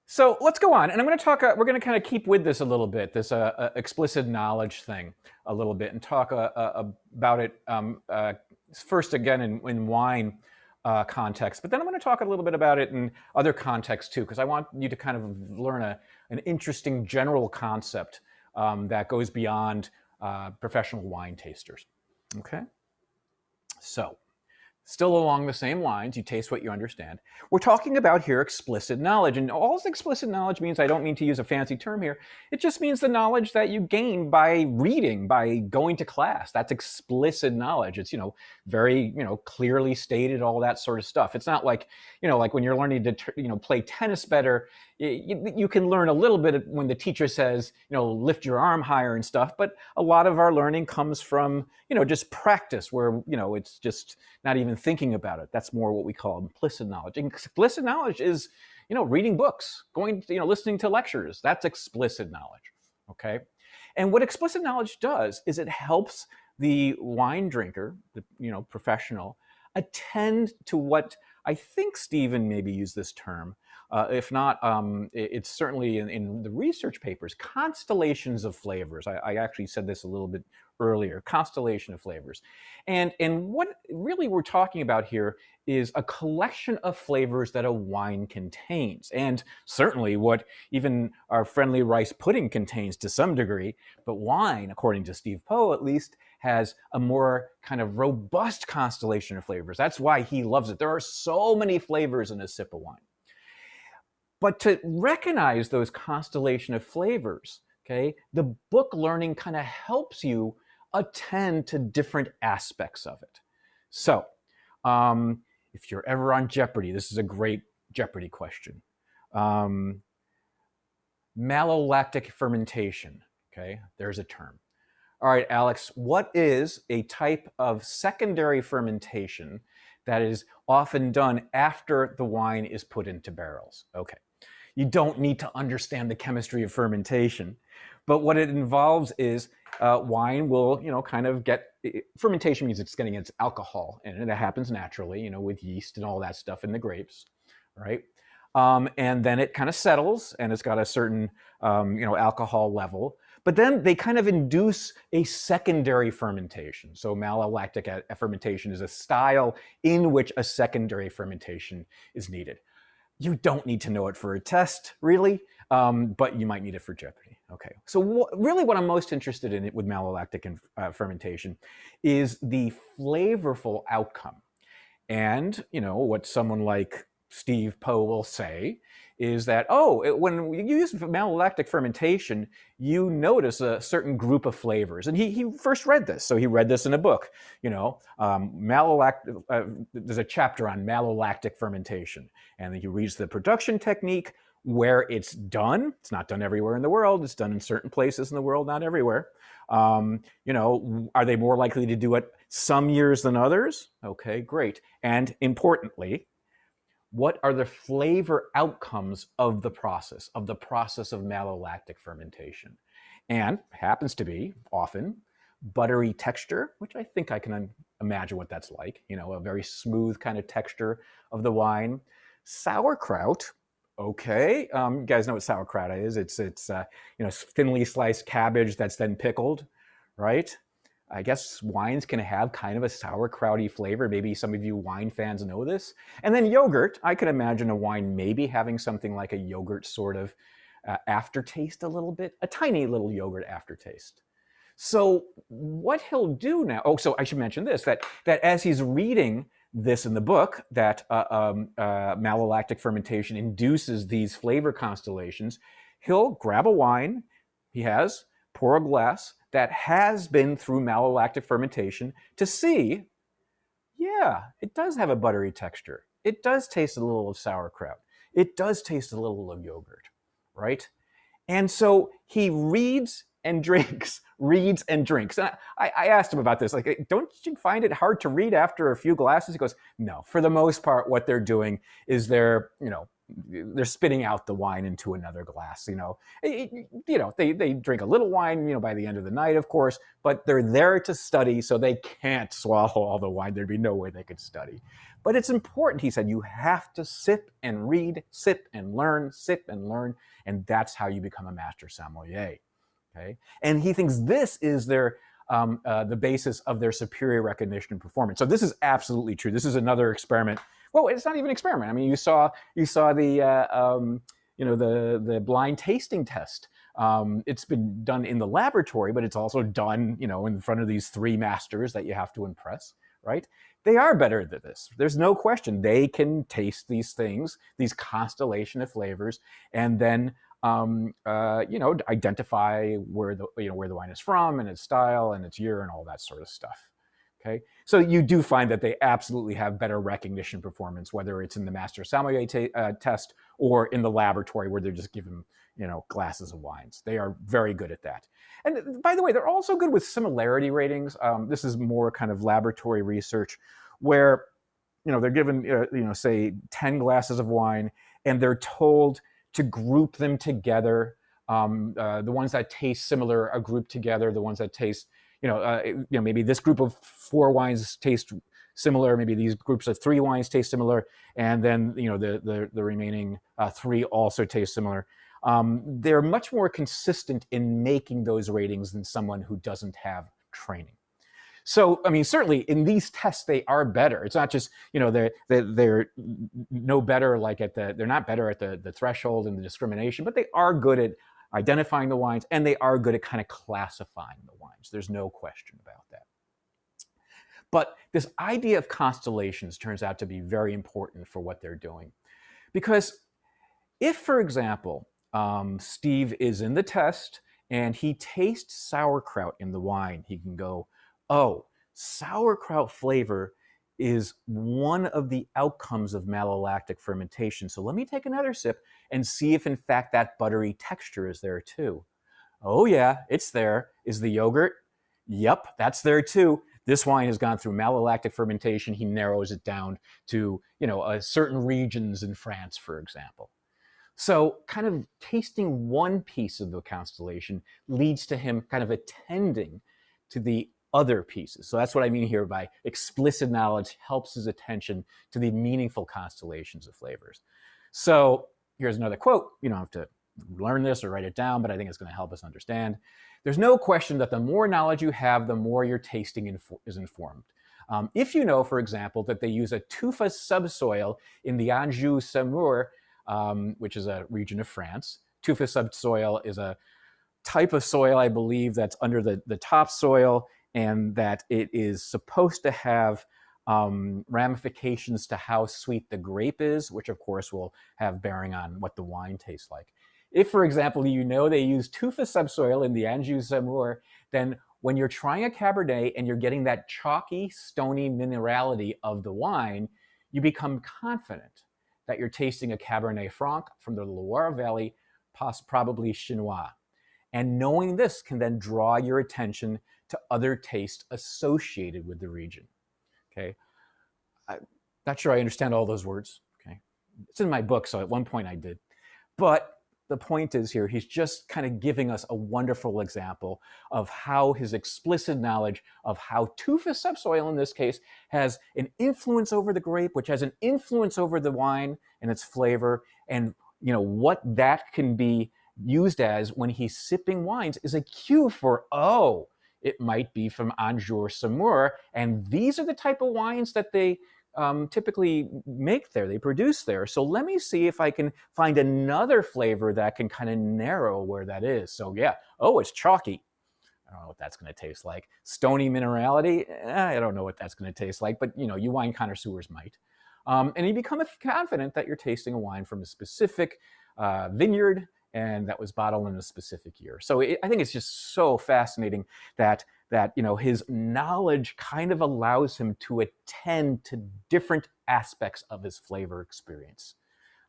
Speaker 1: So let's go on, and I'm going to talk. We're going to kind of keep with this a little bit, this explicit knowledge thing, a little bit, and talk about it first again in wine context, but then I'm going to talk a little bit about it in other contexts too, because I want you to kind of learn an interesting general concept that goes beyond professional wine tasters. Okay, so. Still along the same lines, you taste what you understand. We're talking about here explicit knowledge. And all explicit knowledge means, I don't mean to use a fancy term here, it just means the knowledge that you gain by reading, by going to class. That's explicit knowledge. It's, very, clearly stated, all that sort of stuff. It's not like, like when you're learning to, play tennis better, you can learn a little bit when the teacher says, lift your arm higher and stuff. But a lot of our learning comes from, just practice where, it's just not even thinking about it. That's more what we call implicit knowledge. And explicit knowledge is, reading books, going, listening to lectures. That's explicit knowledge, okay? And what explicit knowledge does is it helps the wine drinker, the, professional, attend to what I think Stephen maybe used this term. If not, it's certainly in the research papers, constellations of flavors. I actually said this a little bit earlier, constellation of flavors. And what really we're talking about here is a collection of flavors that a wine contains. And certainly what even our friendly rice pudding contains to some degree, but wine, according to Steve Poe at least, has a more kind of robust constellation of flavors. That's why he loves it. There are so many flavors in a sip of wine. But to recognize those constellation of flavors, okay, the book learning kind of helps you attend to different aspects of it. So if you're ever on Jeopardy, this is a great Jeopardy question. Malolactic fermentation, okay, there's a term. All right, Alex, what is a type of secondary fermentation that is often done after the wine is put into barrels? Okay. You don't need to understand the chemistry of fermentation, but what it involves is wine will, kind of get, fermentation means it's getting its alcohol, and it happens naturally, with yeast and all that stuff in the grapes, right? And then it kind of settles, and it's got a certain, alcohol level. But then they kind of induce a secondary fermentation. So malolactic fermentation is a style in which a secondary fermentation is needed. You don't need to know it for a test, really, but you might need it for Jeopardy. Okay, so really what I'm most interested in with malolactic fermentation is the flavorful outcome. And, what someone like Steve Poe will say is that, when you use malolactic fermentation, you notice a certain group of flavors. And he first read this. So he read this in a book, there's a chapter on malolactic fermentation. And then he reads the production technique, where it's done. It's not done everywhere in the world. It's done in certain places in the world, not everywhere. Are they more likely to do it some years than others? Okay, great. And importantly, what are the flavor outcomes of the process of malolactic fermentation? And happens to be often buttery texture, which I think I can imagine what that's like, a very smooth kind of texture of the wine. Sauerkraut, okay, you guys know what sauerkraut is. It's thinly sliced cabbage that's then pickled, right? I guess wines can have kind of a sauerkrauty flavor. Maybe some of you wine fans know this. And then yogurt, I could imagine a wine maybe having something like a yogurt sort of aftertaste a little bit, a tiny little yogurt aftertaste. So what he'll do now, so I should mention this, that as he's reading this in the book, that malolactic fermentation induces these flavor constellations, he'll grab a wine pour a glass that has been through malolactic fermentation to see, yeah, it does have a buttery texture. It does taste a little of sauerkraut. It does taste a little of yogurt, right? And so he reads and drinks, reads and drinks. And I asked him about this, like, don't you find it hard to read after a few glasses? He goes, no, for the most part, what they're doing is they're, they're spitting out the wine into another glass. They drink a little wine, by the end of the night, of course, but they're there to study, so they can't swallow all the wine. There'd be no way they could study. But it's important, he said, you have to sip and read, sip and learn, and that's how you become a master sommelier. Okay, and he thinks this is the basis of their superior recognition and performance. So this is absolutely true. This is another experiment. Well, it's not even an experiment. I mean, you saw the the blind tasting test. It's been done in the laboratory, but it's also done in front of these three masters that you have to impress, right? They are better at this. There's no question. They can taste these things, these constellation of flavors, and then identify where the wine is from and its style and its year and all that sort of stuff. Okay, so you do find that they absolutely have better recognition performance, whether it's in the master sommelier test or in the laboratory where they're just given glasses of wines. They are very good at that. And by the way, they're also good with similarity ratings. This is more kind of laboratory research where they're given say 10 glasses of wine and they're told to group them together. The ones that taste similar are grouped together. The ones that taste, maybe this group of 4 wines taste similar. Maybe these groups of 3 wines taste similar, and then the remaining 3 also taste similar. They're much more consistent in making those ratings than someone who doesn't have training. So, I mean, certainly in these tests, they are better. It's not just, they're no better they're not better at the threshold and the discrimination, but they are good at identifying the wines, and they are good at kind of classifying the wines. There's no question about that. But this idea of constellations turns out to be very important for what they're doing. Because if, for example, Steve is in the test and he tastes sauerkraut in the wine, he can go, oh, sauerkraut flavor is one of the outcomes of malolactic fermentation. So let me take another sip and see if in fact that buttery texture is there too. Oh yeah, it's there. Is the yogurt? Yep, that's there too. This wine has gone through malolactic fermentation. He narrows it down to, certain regions in France, for example. So kind of tasting one piece of the constellation leads to him kind of attending to the other pieces. So that's what I mean here by explicit knowledge helps his attention to the meaningful constellations of flavors. So here's another quote. You don't have to learn this or write it down, but I think it's going to help us understand. There's no question that the more knowledge you have, the more your tasting is informed. If you know, for example, that they use a tufa subsoil in the Anjou-Saumur, which is a region of France. Tufa subsoil is a type of soil, I believe, that's under the topsoil, and that it is supposed to have ramifications to how sweet the grape is, which of course will have bearing on what the wine tastes like. If, for example, they use tufa subsoil in the Anjou-Saumur, then when you're trying a Cabernet and you're getting that chalky, stony minerality of the wine, you become confident that you're tasting a Cabernet Franc from the Loire Valley, probably Chinois. And knowing this can then draw your attention to other tastes associated with the region. Okay, I'm not sure I understand all those words. Okay, it's in my book, so at one point I did. But the point is here, he's just kind of giving us a wonderful example of how his explicit knowledge of how tufa subsoil, in this case, has an influence over the grape, which has an influence over the wine and its flavor, and what that can be used as when he's sipping wines is a cue for, oh, it might be from Anjou-Saumur, and these are the type of wines that they typically make there, they produce there. So let me see if I can find another flavor that can kind of narrow where that is. So yeah, oh, it's chalky. I don't know what that's going to taste like. Stony minerality, I don't know what that's going to taste like, but you wine connoisseurs might. And you become confident that you're tasting a wine from a specific vineyard and that was bottled in a specific year. So I think it's just so fascinating that his knowledge kind of allows him to attend to different aspects of his flavor experience.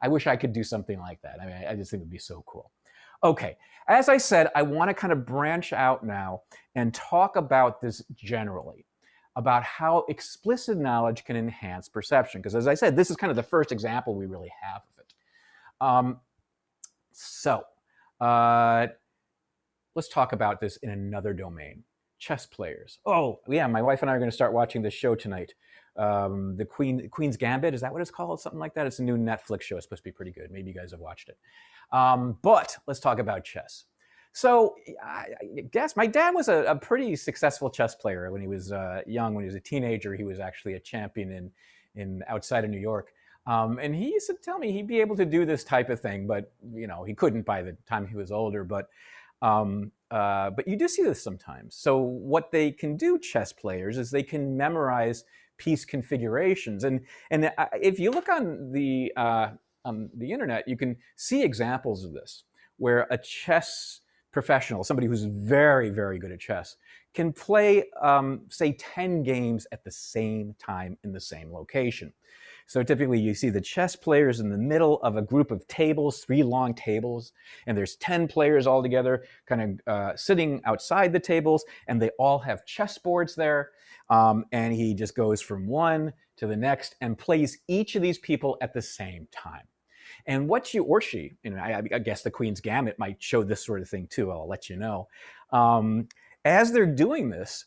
Speaker 1: I wish I could do something like that. I mean, I just think it would be so cool. Okay, as I said, I want to kind of branch out now and talk about this generally, about how explicit knowledge can enhance perception. Because as I said, this is kind of the first example we really have of it. Um, so uh, let's talk about this in another domain. Chess players. Oh, yeah, my wife and I are going to start watching this show tonight. The Queen's Gambit, is that what it's called? Something like that? It's a new Netflix show. It's supposed to be pretty good. Maybe you guys have watched it. But let's talk about chess. So I guess my dad was a pretty successful chess player when he was young. When he was a teenager, he was actually a champion in outside of New York. And he used to tell me he'd be able to do this type of thing, but he couldn't by the time he was older. But you do see this sometimes. So what they can do, chess players, is they can memorize piece configurations. And if you look on the internet, you can see examples of this, where a chess professional, somebody who's very, very good at chess, can play, say, 10 games at the same time in the same location. So typically you see the chess players in the middle of a group of tables, 3 long tables, and there's 10 players all together kind of sitting outside the tables, and they all have chessboards there. And he just goes from one to the next and plays each of these people at the same time. And what you, or she, I guess the Queen's Gambit might show this sort of thing too, I'll let you know. As they're doing this,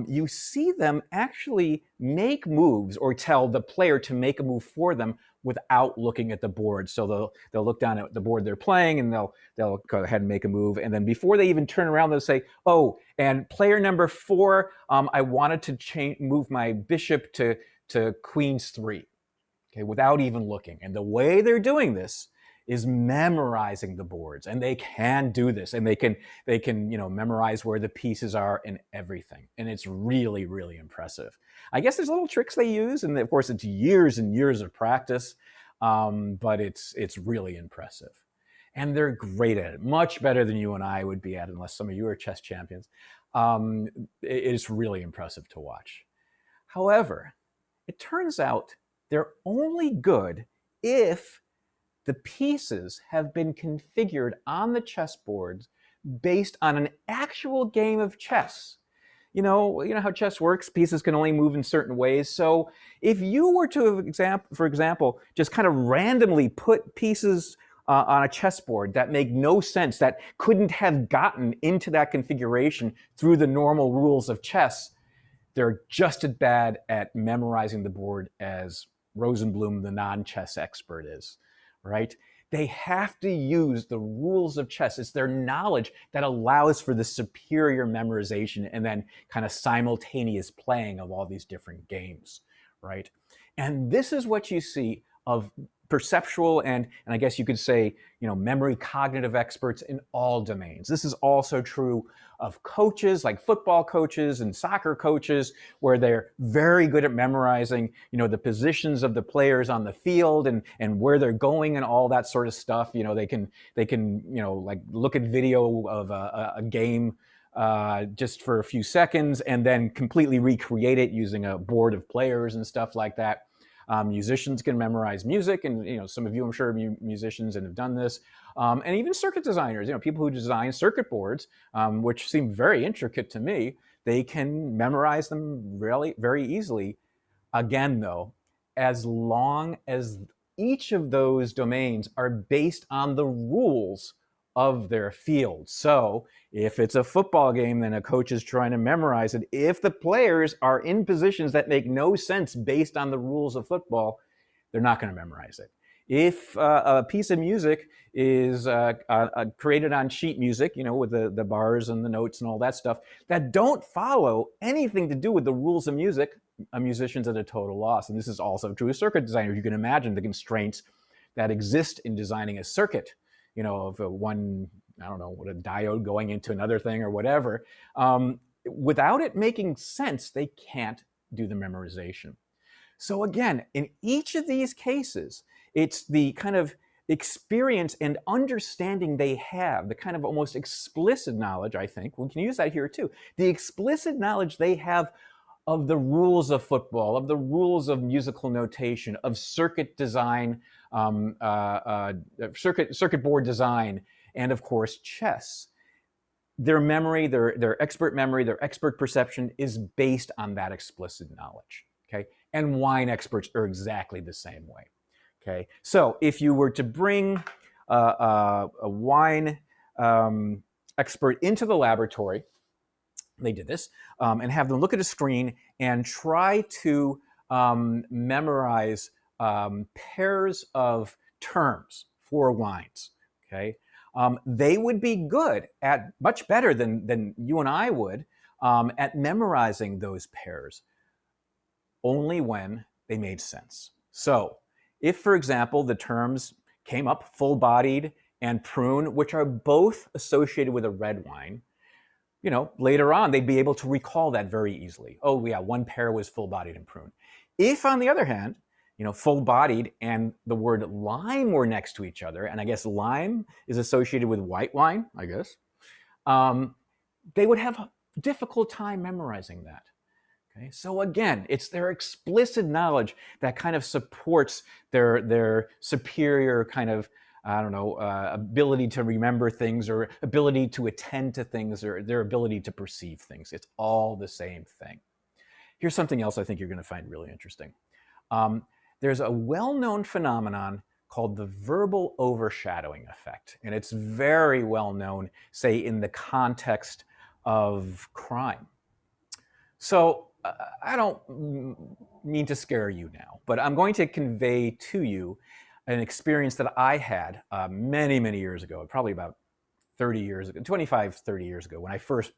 Speaker 1: you see them actually make moves or tell the player to make a move for them without looking at the board. So they'll look down at the board they're playing and they'll go ahead and make a move. And then before they even turn around, they'll say, oh, and player number 4, I wanted to move my bishop to Queen's 3. Okay, without even looking. And the way they're doing this is memorizing the boards, and they can do this, and they can memorize where the pieces are and everything, and it's really, really impressive. I guess there's little tricks they use, and of course it's years and years of practice, but it's really impressive, and they're great at it, much better than you and I would be at, unless some of you are chess champions. It's really impressive to watch. However, it turns out they're only good if the pieces have been configured on the chessboards based on an actual game of chess. You know how chess works. Pieces can only move in certain ways. So if you were to, for example, just kind of randomly put pieces on a chessboard that make no sense, that couldn't have gotten into that configuration through the normal rules of chess, they're just as bad at memorizing the board as Rosenblum, the non-chess expert, is, right? They have to use the rules of chess. It's their knowledge that allows for the superior memorization and then kind of simultaneous playing of all these different games, right? And this is what you see of perceptual and I guess you could say, memory cognitive experts in all domains. This is also true of coaches, like football coaches and soccer coaches, where they're very good at memorizing, the positions of the players on the field and where they're going and all that sort of stuff. They can like look at video of a game just for a few seconds and then completely recreate it using a board of players and stuff like that. Musicians can memorize music, and some of you, I'm sure, are musicians and have done this. And even circuit designers, people who design circuit boards, which seem very intricate to me, they can memorize them really very easily. Again, though, as long as each of those domains are based on the rules of their field. So if it's a football game, then a coach is trying to memorize it. If the players are in positions that make no sense based on the rules of football, they're not going to memorize it. If a piece of music is created on sheet music, with the bars and the notes and all that stuff, that don't follow anything to do with the rules of music, a musician's at a total loss. And this is also true of circuit designers. You can imagine the constraints that exist in designing a circuit, of one, I don't know, what a diode going into another thing or whatever. Without it making sense, they can't do the memorization. So again, in each of these cases, it's the kind of experience and understanding they have, the kind of almost explicit knowledge, I think, we can use that here too, the explicit knowledge they have of the rules of football, of the rules of musical notation, of circuit design, circuit board design, and of course, chess. Their memory, their expert memory, their expert perception is based on that explicit knowledge, okay? And wine experts are exactly the same way. Okay, so if you were to bring a wine expert into the laboratory, they did this, and have them look at a screen and try to memorize pairs of terms for wines. Okay, they would be good at, much better than you and I would, at memorizing those pairs, only when they made sense. So, if, for example, the terms came up full-bodied and prune, which are both associated with a red wine, later on, they'd be able to recall that very easily. Oh, yeah, one pair was full-bodied and prune. If, on the other hand, full-bodied and the word lime were next to each other, and I guess lime is associated with white wine, I guess, they would have a difficult time memorizing that. Okay, so again, it's their explicit knowledge that kind of supports their superior kind of, I don't know, ability to remember things, or ability to attend to things, or their ability to perceive things. It's all the same thing. Here's something else I think you're going to find really interesting. There's a well-known phenomenon called the verbal overshadowing effect, and it's very well known, say, in the context of crime. So I don't mean to scare you now, but I'm going to convey to you an experience that I had many, many years ago, probably about 30 years ago, 25, 30 years ago, when I first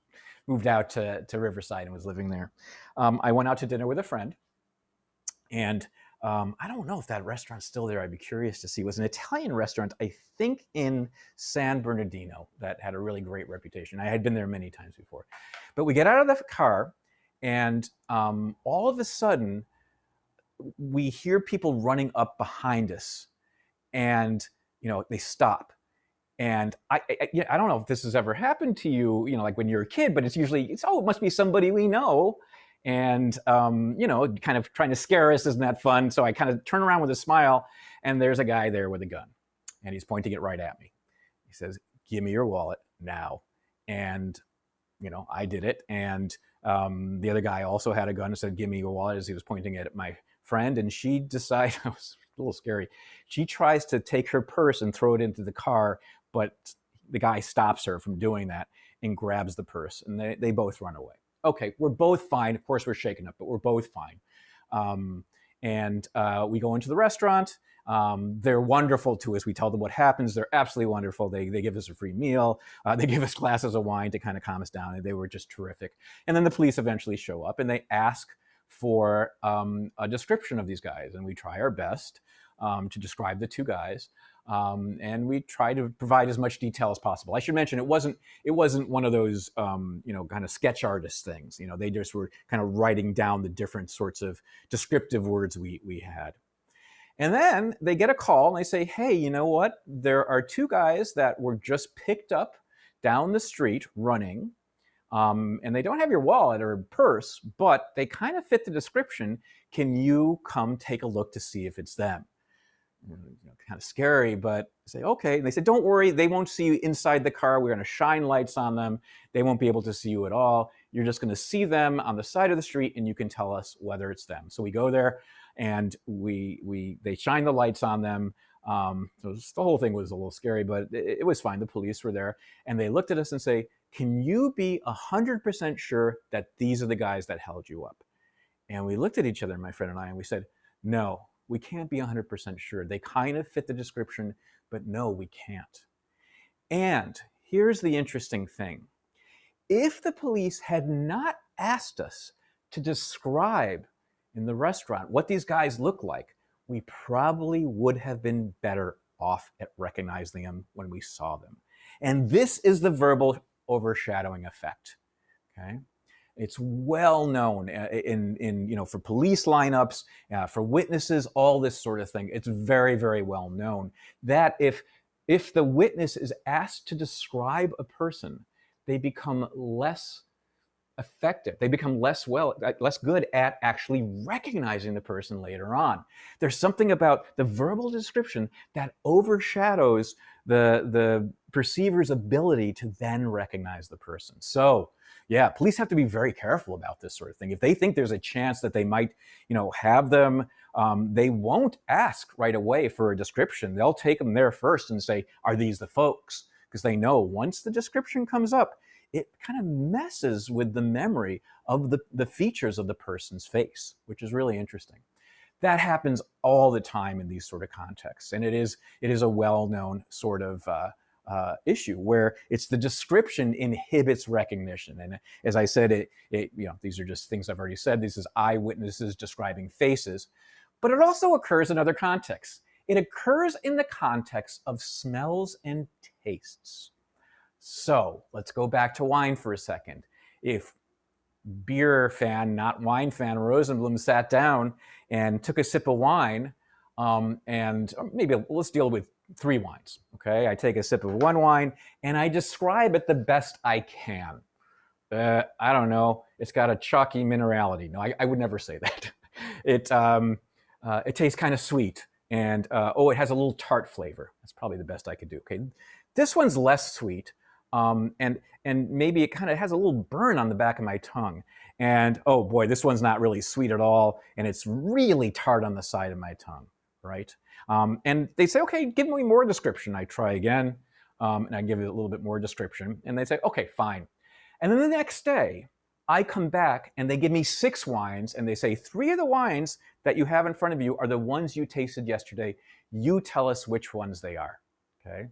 Speaker 1: moved out to Riverside and was living there. I went out to dinner with a friend, and I don't know if that restaurant's still there. I'd be curious to see. It was an Italian restaurant, I think, in San Bernardino, that had a really great reputation. I had been there many times before. But we get out of the car, and all of a sudden, we hear people running up behind us, and they stop. And I don't know if this has ever happened to you, like when you're a kid, but it's usually, it must be somebody we know. And, kind of trying to scare us. Isn't that fun? So I kind of turn around with a smile, and there's a guy there with a gun, and he's pointing it right at me. He says, "Give me your wallet now." And, I did it. And the other guy also had a gun and said, "Give me your wallet," as he was pointing it at my friend. And she decided, it was a little scary. She tries to take her purse and throw it into the car, but the guy stops her from doing that and grabs the purse, and they both run away. Okay, we're both fine. Of course, we're shaken up, but we're both fine. And we go into the restaurant. They're wonderful to us. We tell them what happens. They're absolutely wonderful. They give us a free meal. They give us glasses of wine to kind of calm us down, and they were just terrific. And then the police eventually show up, and they ask for a description of these guys, and we try our best to describe the two guys. And we try to provide as much detail as possible. I should mention it wasn't one of those kind of sketch artist things. They just were kind of writing down the different sorts of descriptive words we had. And then they get a call and they say, "Hey, you know what? There are two guys that were just picked up down the street running, and they don't have your wallet or purse, but they kind of fit the description. Can you come take a look to see if it's them?" Kind of scary, but say, "Okay." And they said, "Don't worry, they won't see you inside the car. We're going to shine lights on them. They won't be able to see you at all. You're just going to see them on the side of the street, and you can tell us whether it's them." So we go there, and they shine the lights on them. So the whole thing was a little scary, but it was fine. The police were there, and they looked at us and say, "Can you be 100% sure that these are the guys that held you up?" And we looked at each other, my friend and I, and we said, "No, we can't be 100% sure. They kind of fit the description, but no, we can't." And here's the interesting thing. If the police had not asked us to describe in the restaurant what these guys look like, we probably would have been better off at recognizing them when we saw them. And this is the verbal overshadowing effect. Okay? It's well known in for police lineups, for witnesses, all this sort of thing. It's very, very well known that if the witness is asked to describe a person, they become less effective. They become less good at actually recognizing the person later on. There's something about the verbal description that overshadows the perceiver's ability to then recognize the person. So yeah, police have to be very careful about this sort of thing. If they think there's a chance that they might, have them, they won't ask right away for a description. They'll take them there first and say, are these the folks? Because they know once the description comes up, it kind of messes with the memory of the features of the person's face, which is really interesting. That happens all the time in these sort of contexts, and it is a well-known sort of issue where it's the description inhibits recognition. And as I said, these are just things I've already said. This is eyewitnesses describing faces, but it also occurs in other contexts. It occurs in the context of smells and tastes. So let's go back to wine for a second. If beer fan, not wine fan, Rosenblum sat down and took a sip of wine, and maybe let's deal with 3 wines, okay? I take a sip of one wine and I describe it the best I can. I don't know, it's got a chalky minerality. No, I would never say that. It tastes kind of sweet, and it has a little tart flavor. That's probably the best I could do, okay? This one's less sweet, and maybe it kind of has a little burn on the back of my tongue. And oh boy, this one's not really sweet at all, and it's really tart on the side of my tongue, right? And they say, okay, give me more description. I try again, and I give it a little bit more description, and they say, okay, fine. And then the next day, I come back and they give me 6 wines, and they say, 3 of the wines that you have in front of you are the ones you tasted yesterday. You tell us which ones they are, okay?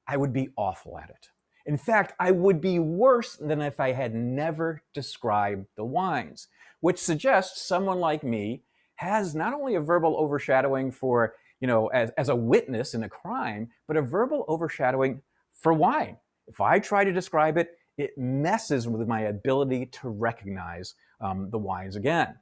Speaker 1: I would be awful at it. In fact, I would be worse than if I had never described the wines, which suggests someone like me has not only a verbal overshadowing for, as a witness in a crime, but a verbal overshadowing for wine. If I try to describe it, it messes with my ability to recognize the wines again,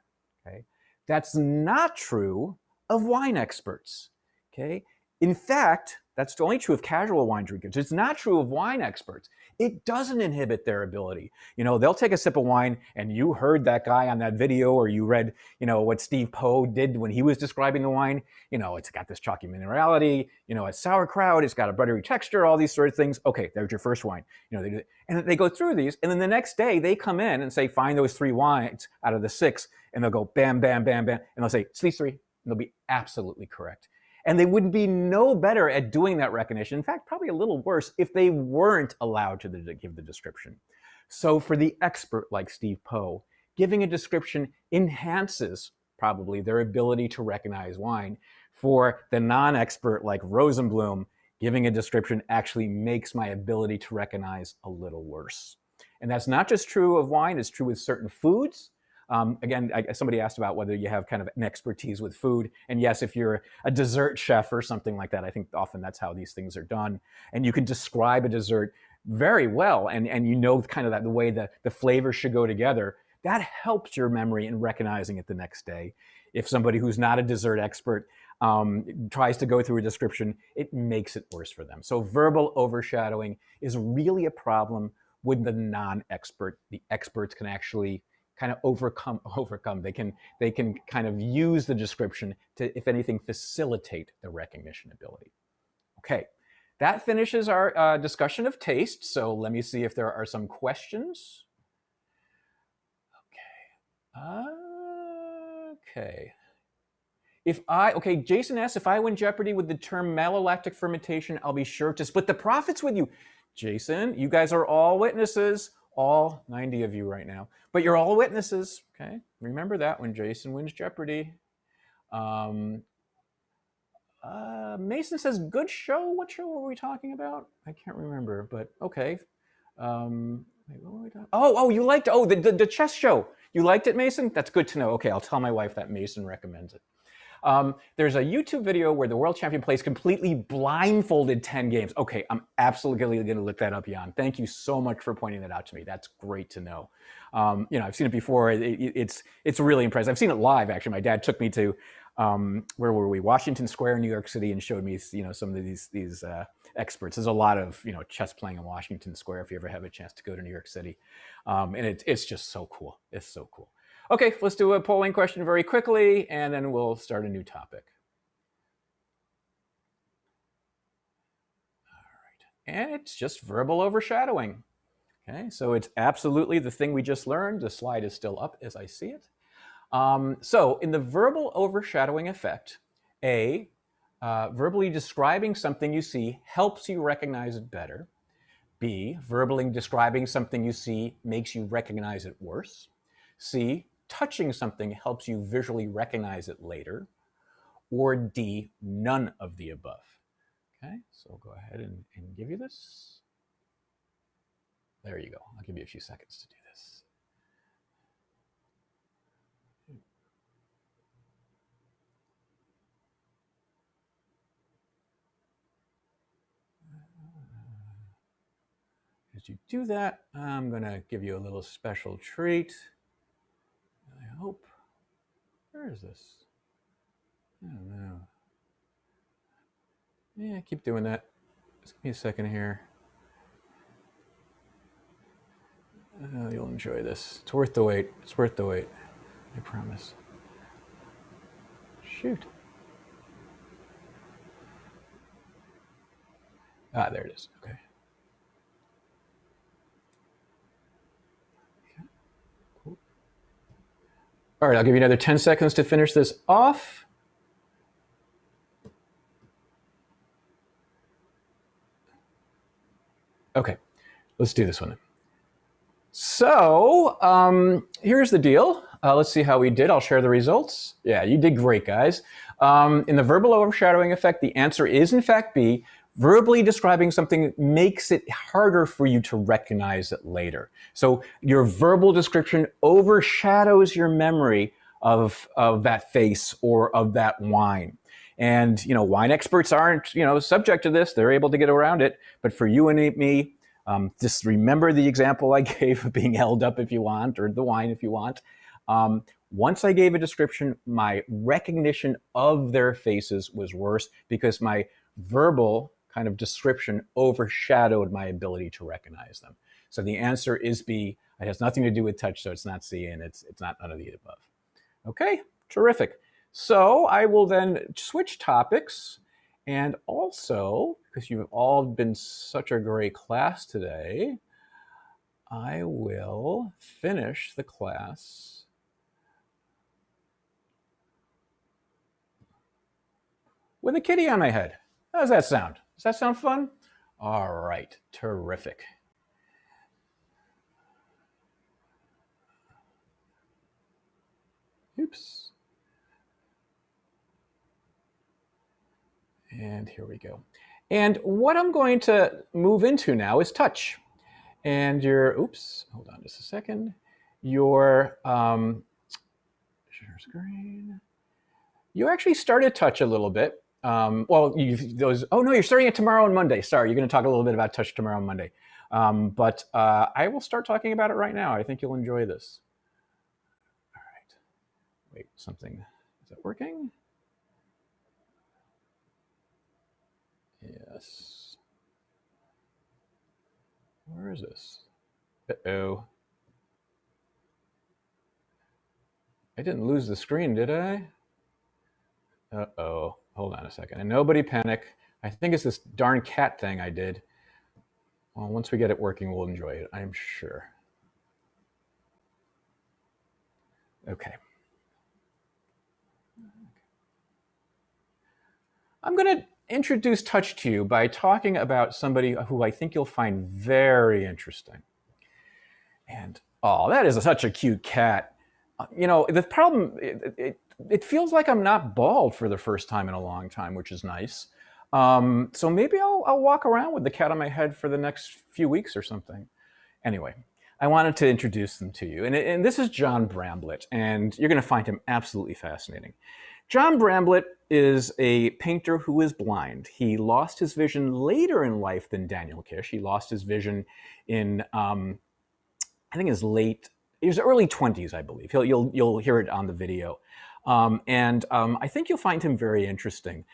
Speaker 1: okay? That's not true of wine experts, okay? In fact, that's only true of casual wine drinkers. It's not true of wine experts. It doesn't inhibit their ability. They'll take a sip of wine, and you heard that guy on that video, or you read, what Steve Poe did when he was describing the wine. It's got this chalky minerality, it's sauerkraut, it's got a buttery texture, all these sort of things. Okay, there's your first wine. And they go through these, and then the next day they come in and say, find those 3 wines out of the 6, and they'll go bam, bam, bam, bam, and they'll say, it's these 3, and they'll be absolutely correct. And they would be no better at doing that recognition. In fact, probably a little worse if they weren't allowed to give the description. So for the expert like Steve Poe, giving a description enhances probably their ability to recognize wine. For the non-expert like Rosenblum, giving a description actually makes my ability to recognize a little worse. And that's not just true of wine, it's true with certain foods. Again, somebody asked about whether you have kind of an expertise with food. And yes, if you're a dessert chef or something like that, I think often that's how these things are done. And you can describe a dessert very well, and kind of that the way the flavors should go together. That helps your memory in recognizing it the next day. If somebody who's not a dessert expert tries to go through a description, it makes it worse for them. So verbal overshadowing is really a problem with the non-expert. The experts can actually kind of overcome. They can kind of use the description to, if anything, facilitate the recognition ability. Okay, that finishes our discussion of taste. So let me see if there are some questions. Okay. Jason asks, if I win Jeopardy with the term malolactic fermentation, I'll be sure to split the profits with you. Jason, you guys are all witnesses. All 90 of you right now, but you're all witnesses, okay? Remember that when Jason wins Jeopardy. Mason says, good show. What show were we talking about? I can't remember, but okay. Wait, what were we talking? You liked, the chess show. You liked it, Mason? That's good to know. Okay, I'll tell my wife that Mason recommends it. There's a YouTube video where the world champion plays completely blindfolded 10 games. Okay, I'm absolutely going to look that up, Jan. Thank you so much for pointing that out to me. That's great to know. I've seen it before. It's really impressive. I've seen it live, actually. My dad took me to where were we? Washington Square, New York City, and showed me, some of these experts. There's a lot of, chess playing in Washington Square if you ever have a chance to go to New York City, and it's just so cool. It's so cool. Okay, let's do a polling question very quickly, and then we'll start a new topic. All right, and it's just verbal overshadowing. Okay, so it's absolutely the thing we just learned. The slide is still up as I see it. So in the verbal overshadowing effect, A, verbally describing something you see helps you recognize it better. B, verbally describing something you see makes you recognize it worse. C, touching something helps you visually recognize it later. Or D, none of the above. Okay, so I'll go ahead and give you this. There you go. I'll give you a few seconds to do this. As you do that, I'm going to give you a little special treat. I hope. Where is this? I don't know. Yeah, keep doing that. Just give me a second here. You'll enjoy this. It's worth the wait. It's worth the wait. I promise. Shoot. Ah, there it is. Okay. Cool. All right, I'll give you another 10 seconds to finish this off. Okay, let's do this one. So here's the deal. Let's see how we did. I'll share the results. Yeah, you did great, guys. In the verbal overshadowing effect, the answer is in fact B. Verbally describing something makes it harder for you to recognize it later. So your verbal description overshadows your memory of that face or of that wine. And wine experts aren't subject to this. They're able to get around it. But for you and me, just remember the example I gave of being held up if you want, or the wine if you want. Once I gave a description, my recognition of their faces was worse because my verbal kind of description overshadowed my ability to recognize them. So the answer is B. It has nothing to do with touch, so it's not C, and it's not none of the above. Okay, terrific. So I will then switch topics. And also, because you've all been such a great class today, I will finish the class with a kitty on my head. How does that sound? Does that sound fun? All right, terrific. Oops. And here we go. And what I'm going to move into now is touch. And oops, hold on just a second. Your share screen. You actually started touch a little bit. Oh no, you're starting it tomorrow and Monday. Sorry, you're going to talk a little bit about touch tomorrow and Monday. But I will start talking about it right now. I think you'll enjoy this. All right. Wait, something. Is it working? Yes. Where is this? Uh-oh. I didn't lose the screen, did I? Uh-oh. Hold on a second. And nobody panic. I think it's this darn cat thing I did. Well, once we get it working, we'll enjoy it, I'm sure. Okay. I'm going to introduce touch to you by talking about somebody who I think you'll find very interesting. And, oh, that is such a cute cat. The problem, it feels like I'm not bald for the first time in a long time, which is nice. So maybe I'll walk around with the cat on my head for the next few weeks or something. Anyway, I wanted to introduce them to you. And this is John Bramblett, and you're going to find him absolutely fascinating. John Bramblett is a painter who is blind. He lost his vision later in life than Daniel Kish. He lost his vision in, I think his early 20s, I believe. You'll hear it on the video. I think you'll find him very interesting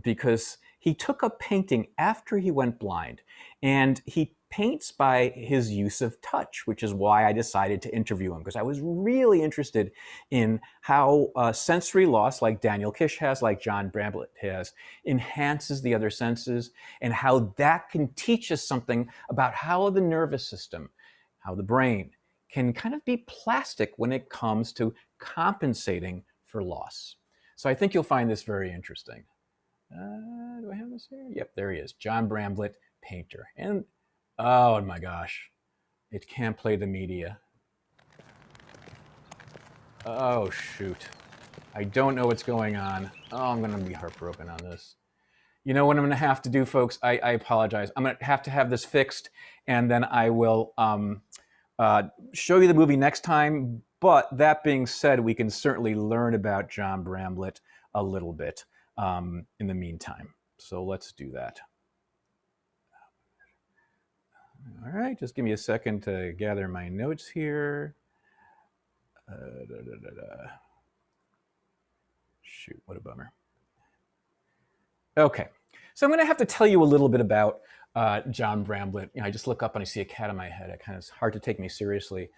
Speaker 1: because he took up painting after he went blind, and he paints by his use of touch, which is why I decided to interview him, because I was really interested in how sensory loss, like Daniel Kish has, like John Bramblett has, enhances the other senses, and how that can teach us something about how the nervous system, how the brain, can kind of be plastic when it comes to compensating for loss. So I think you'll find this very interesting. Do I have this here? Yep, there he is. John Bramblett, painter. And oh my gosh, it can't play the media. Oh shoot. I don't know what's going on. Oh, I'm gonna be heartbroken on this. You know what I'm gonna have to do, folks? I apologize. I'm gonna have to have this fixed, and then I will show you the movie next time. But that being said, we can certainly learn about John Bramblett a little bit in the meantime. So let's do that. All right, just give me a second to gather my notes here. Shoot, what a bummer. Okay, so I'm going to have to tell you a little bit about John Bramblett. You know, I just look up and I see a cat on my head. It's hard to take me seriously.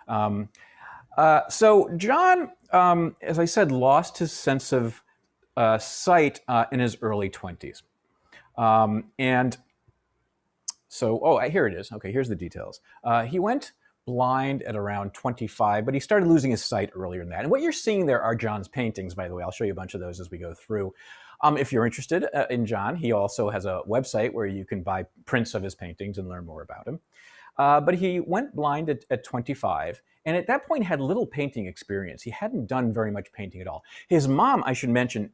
Speaker 1: So John, as I said, lost his sense of sight in his early 20s. And so, oh, here it is. Okay, here's the details. He went blind at around 25, but he started losing his sight earlier than that. And what you're seeing there are John's paintings, by the way. I'll show you a bunch of those as we go through. If you're interested in John, he also has a website where you can buy prints of his paintings and learn more about him. But he went blind at 25, and at that point had little painting experience. He hadn't done very much painting at all. His mom, I should mention,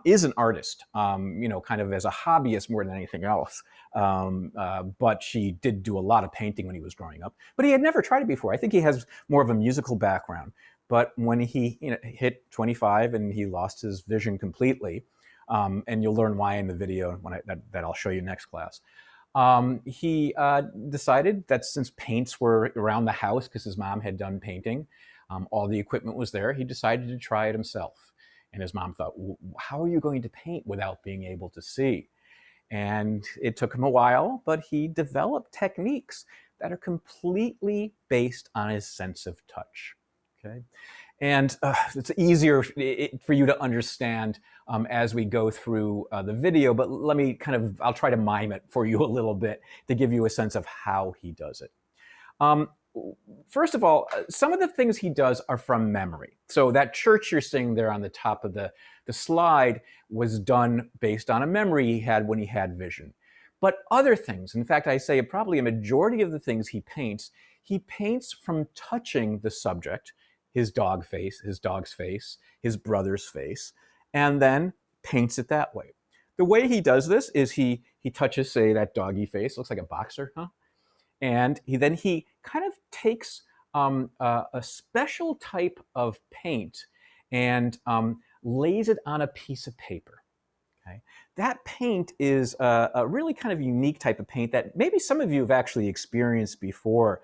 Speaker 1: is an artist, you know, kind of as a hobbyist more than anything else. But she did do a lot of painting when he was growing up. But he had never tried it before. I think he has more of a musical background. But when he hit 25 and he lost his vision completely, and you'll learn why in the video that I'll show you next class, he decided that since paints were around the house because his mom had done painting, all the equipment was there, he decided to try it himself. And his mom thought, well, how are you going to paint without being able to see? And it took him a while, but he developed techniques that are completely based on his sense of touch. Okay, and it's easier for you to understand as we go through the video, but let me I'll try to mime it for you a little bit to give you a sense of how he does it. First of all, some of the things he does are from memory. So that church you're seeing there on the top of the slide was done based on a memory he had when he had vision. But other things, in fact, I say probably a majority of the things he paints from touching the subject, his dog's face, his brother's face, and then paints it that way. The way he does this is he touches, say, that doggy face, looks like a boxer, huh? And then he kind of takes a special type of paint and lays it on a piece of paper. Okay? That paint is a really kind of unique type of paint that maybe some of you have actually experienced before.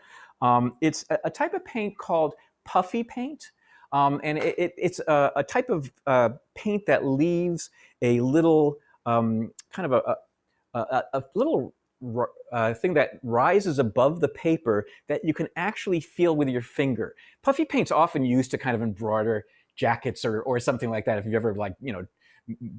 Speaker 1: It's a type of paint called puffy paint. And it's a type of paint that leaves a little kind of a little thing that rises above the paper that you can actually feel with your finger. Puffy paint's often used to kind of embroider jackets or something like that. If you've ever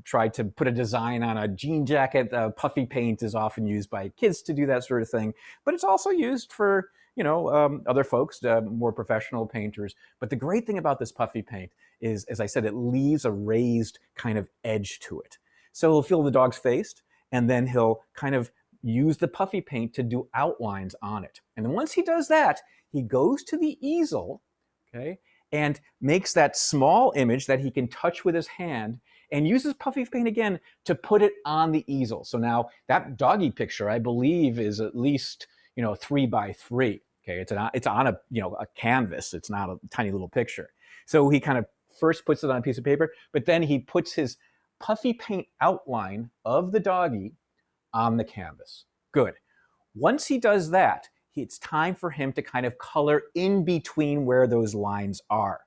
Speaker 1: tried to put a design on a jean jacket, puffy paint is often used by kids to do that sort of thing. But it's also used for other folks, more professional painters. But the great thing about this puffy paint is, as I said, it leaves a raised kind of edge to it. So he'll feel the dog's face, and then he'll kind of use the puffy paint to do outlines on it. And then once he does that, he goes to the easel, okay, and makes that small image that he can touch with his hand and uses puffy paint again to put it on the easel. So now that doggy picture, I believe, is at least 3 by 3. Okay, it's on a canvas. It's not a tiny little picture. So he kind of first puts it on a piece of paper, but then he puts his puffy paint outline of the doggy on the canvas. Good. Once he does that, it's time for him to kind of color in between where those lines are.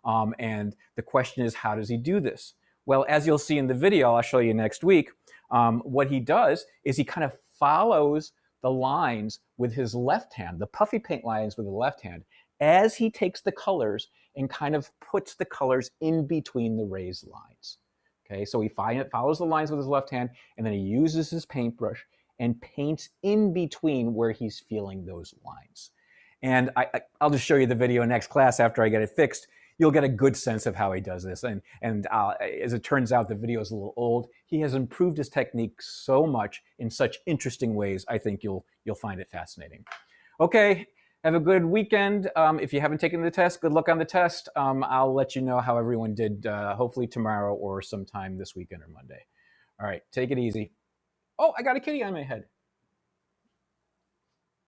Speaker 1: And the question is, how does he do this? Well, as you'll see in the video I'll show you next week, what he does is he kind of follows the lines with his left hand, the puffy paint lines with the left hand, as he takes the colors and kind of puts the colors in between the raised lines. Okay, so he follows the lines with his left hand, and then he uses his paintbrush and paints in between where he's feeling those lines. And I'll just show you the video next class after I get it fixed. You'll get a good sense of how he does this. And as it turns out, the video is a little old. He has improved his technique so much in such interesting ways. I think you'll find it fascinating. Okay, have a good weekend. If you haven't taken the test, good luck on the test. I'll let you know how everyone did, hopefully tomorrow or sometime this weekend or Monday. All right, take it easy. Oh, I got a kitty on my head.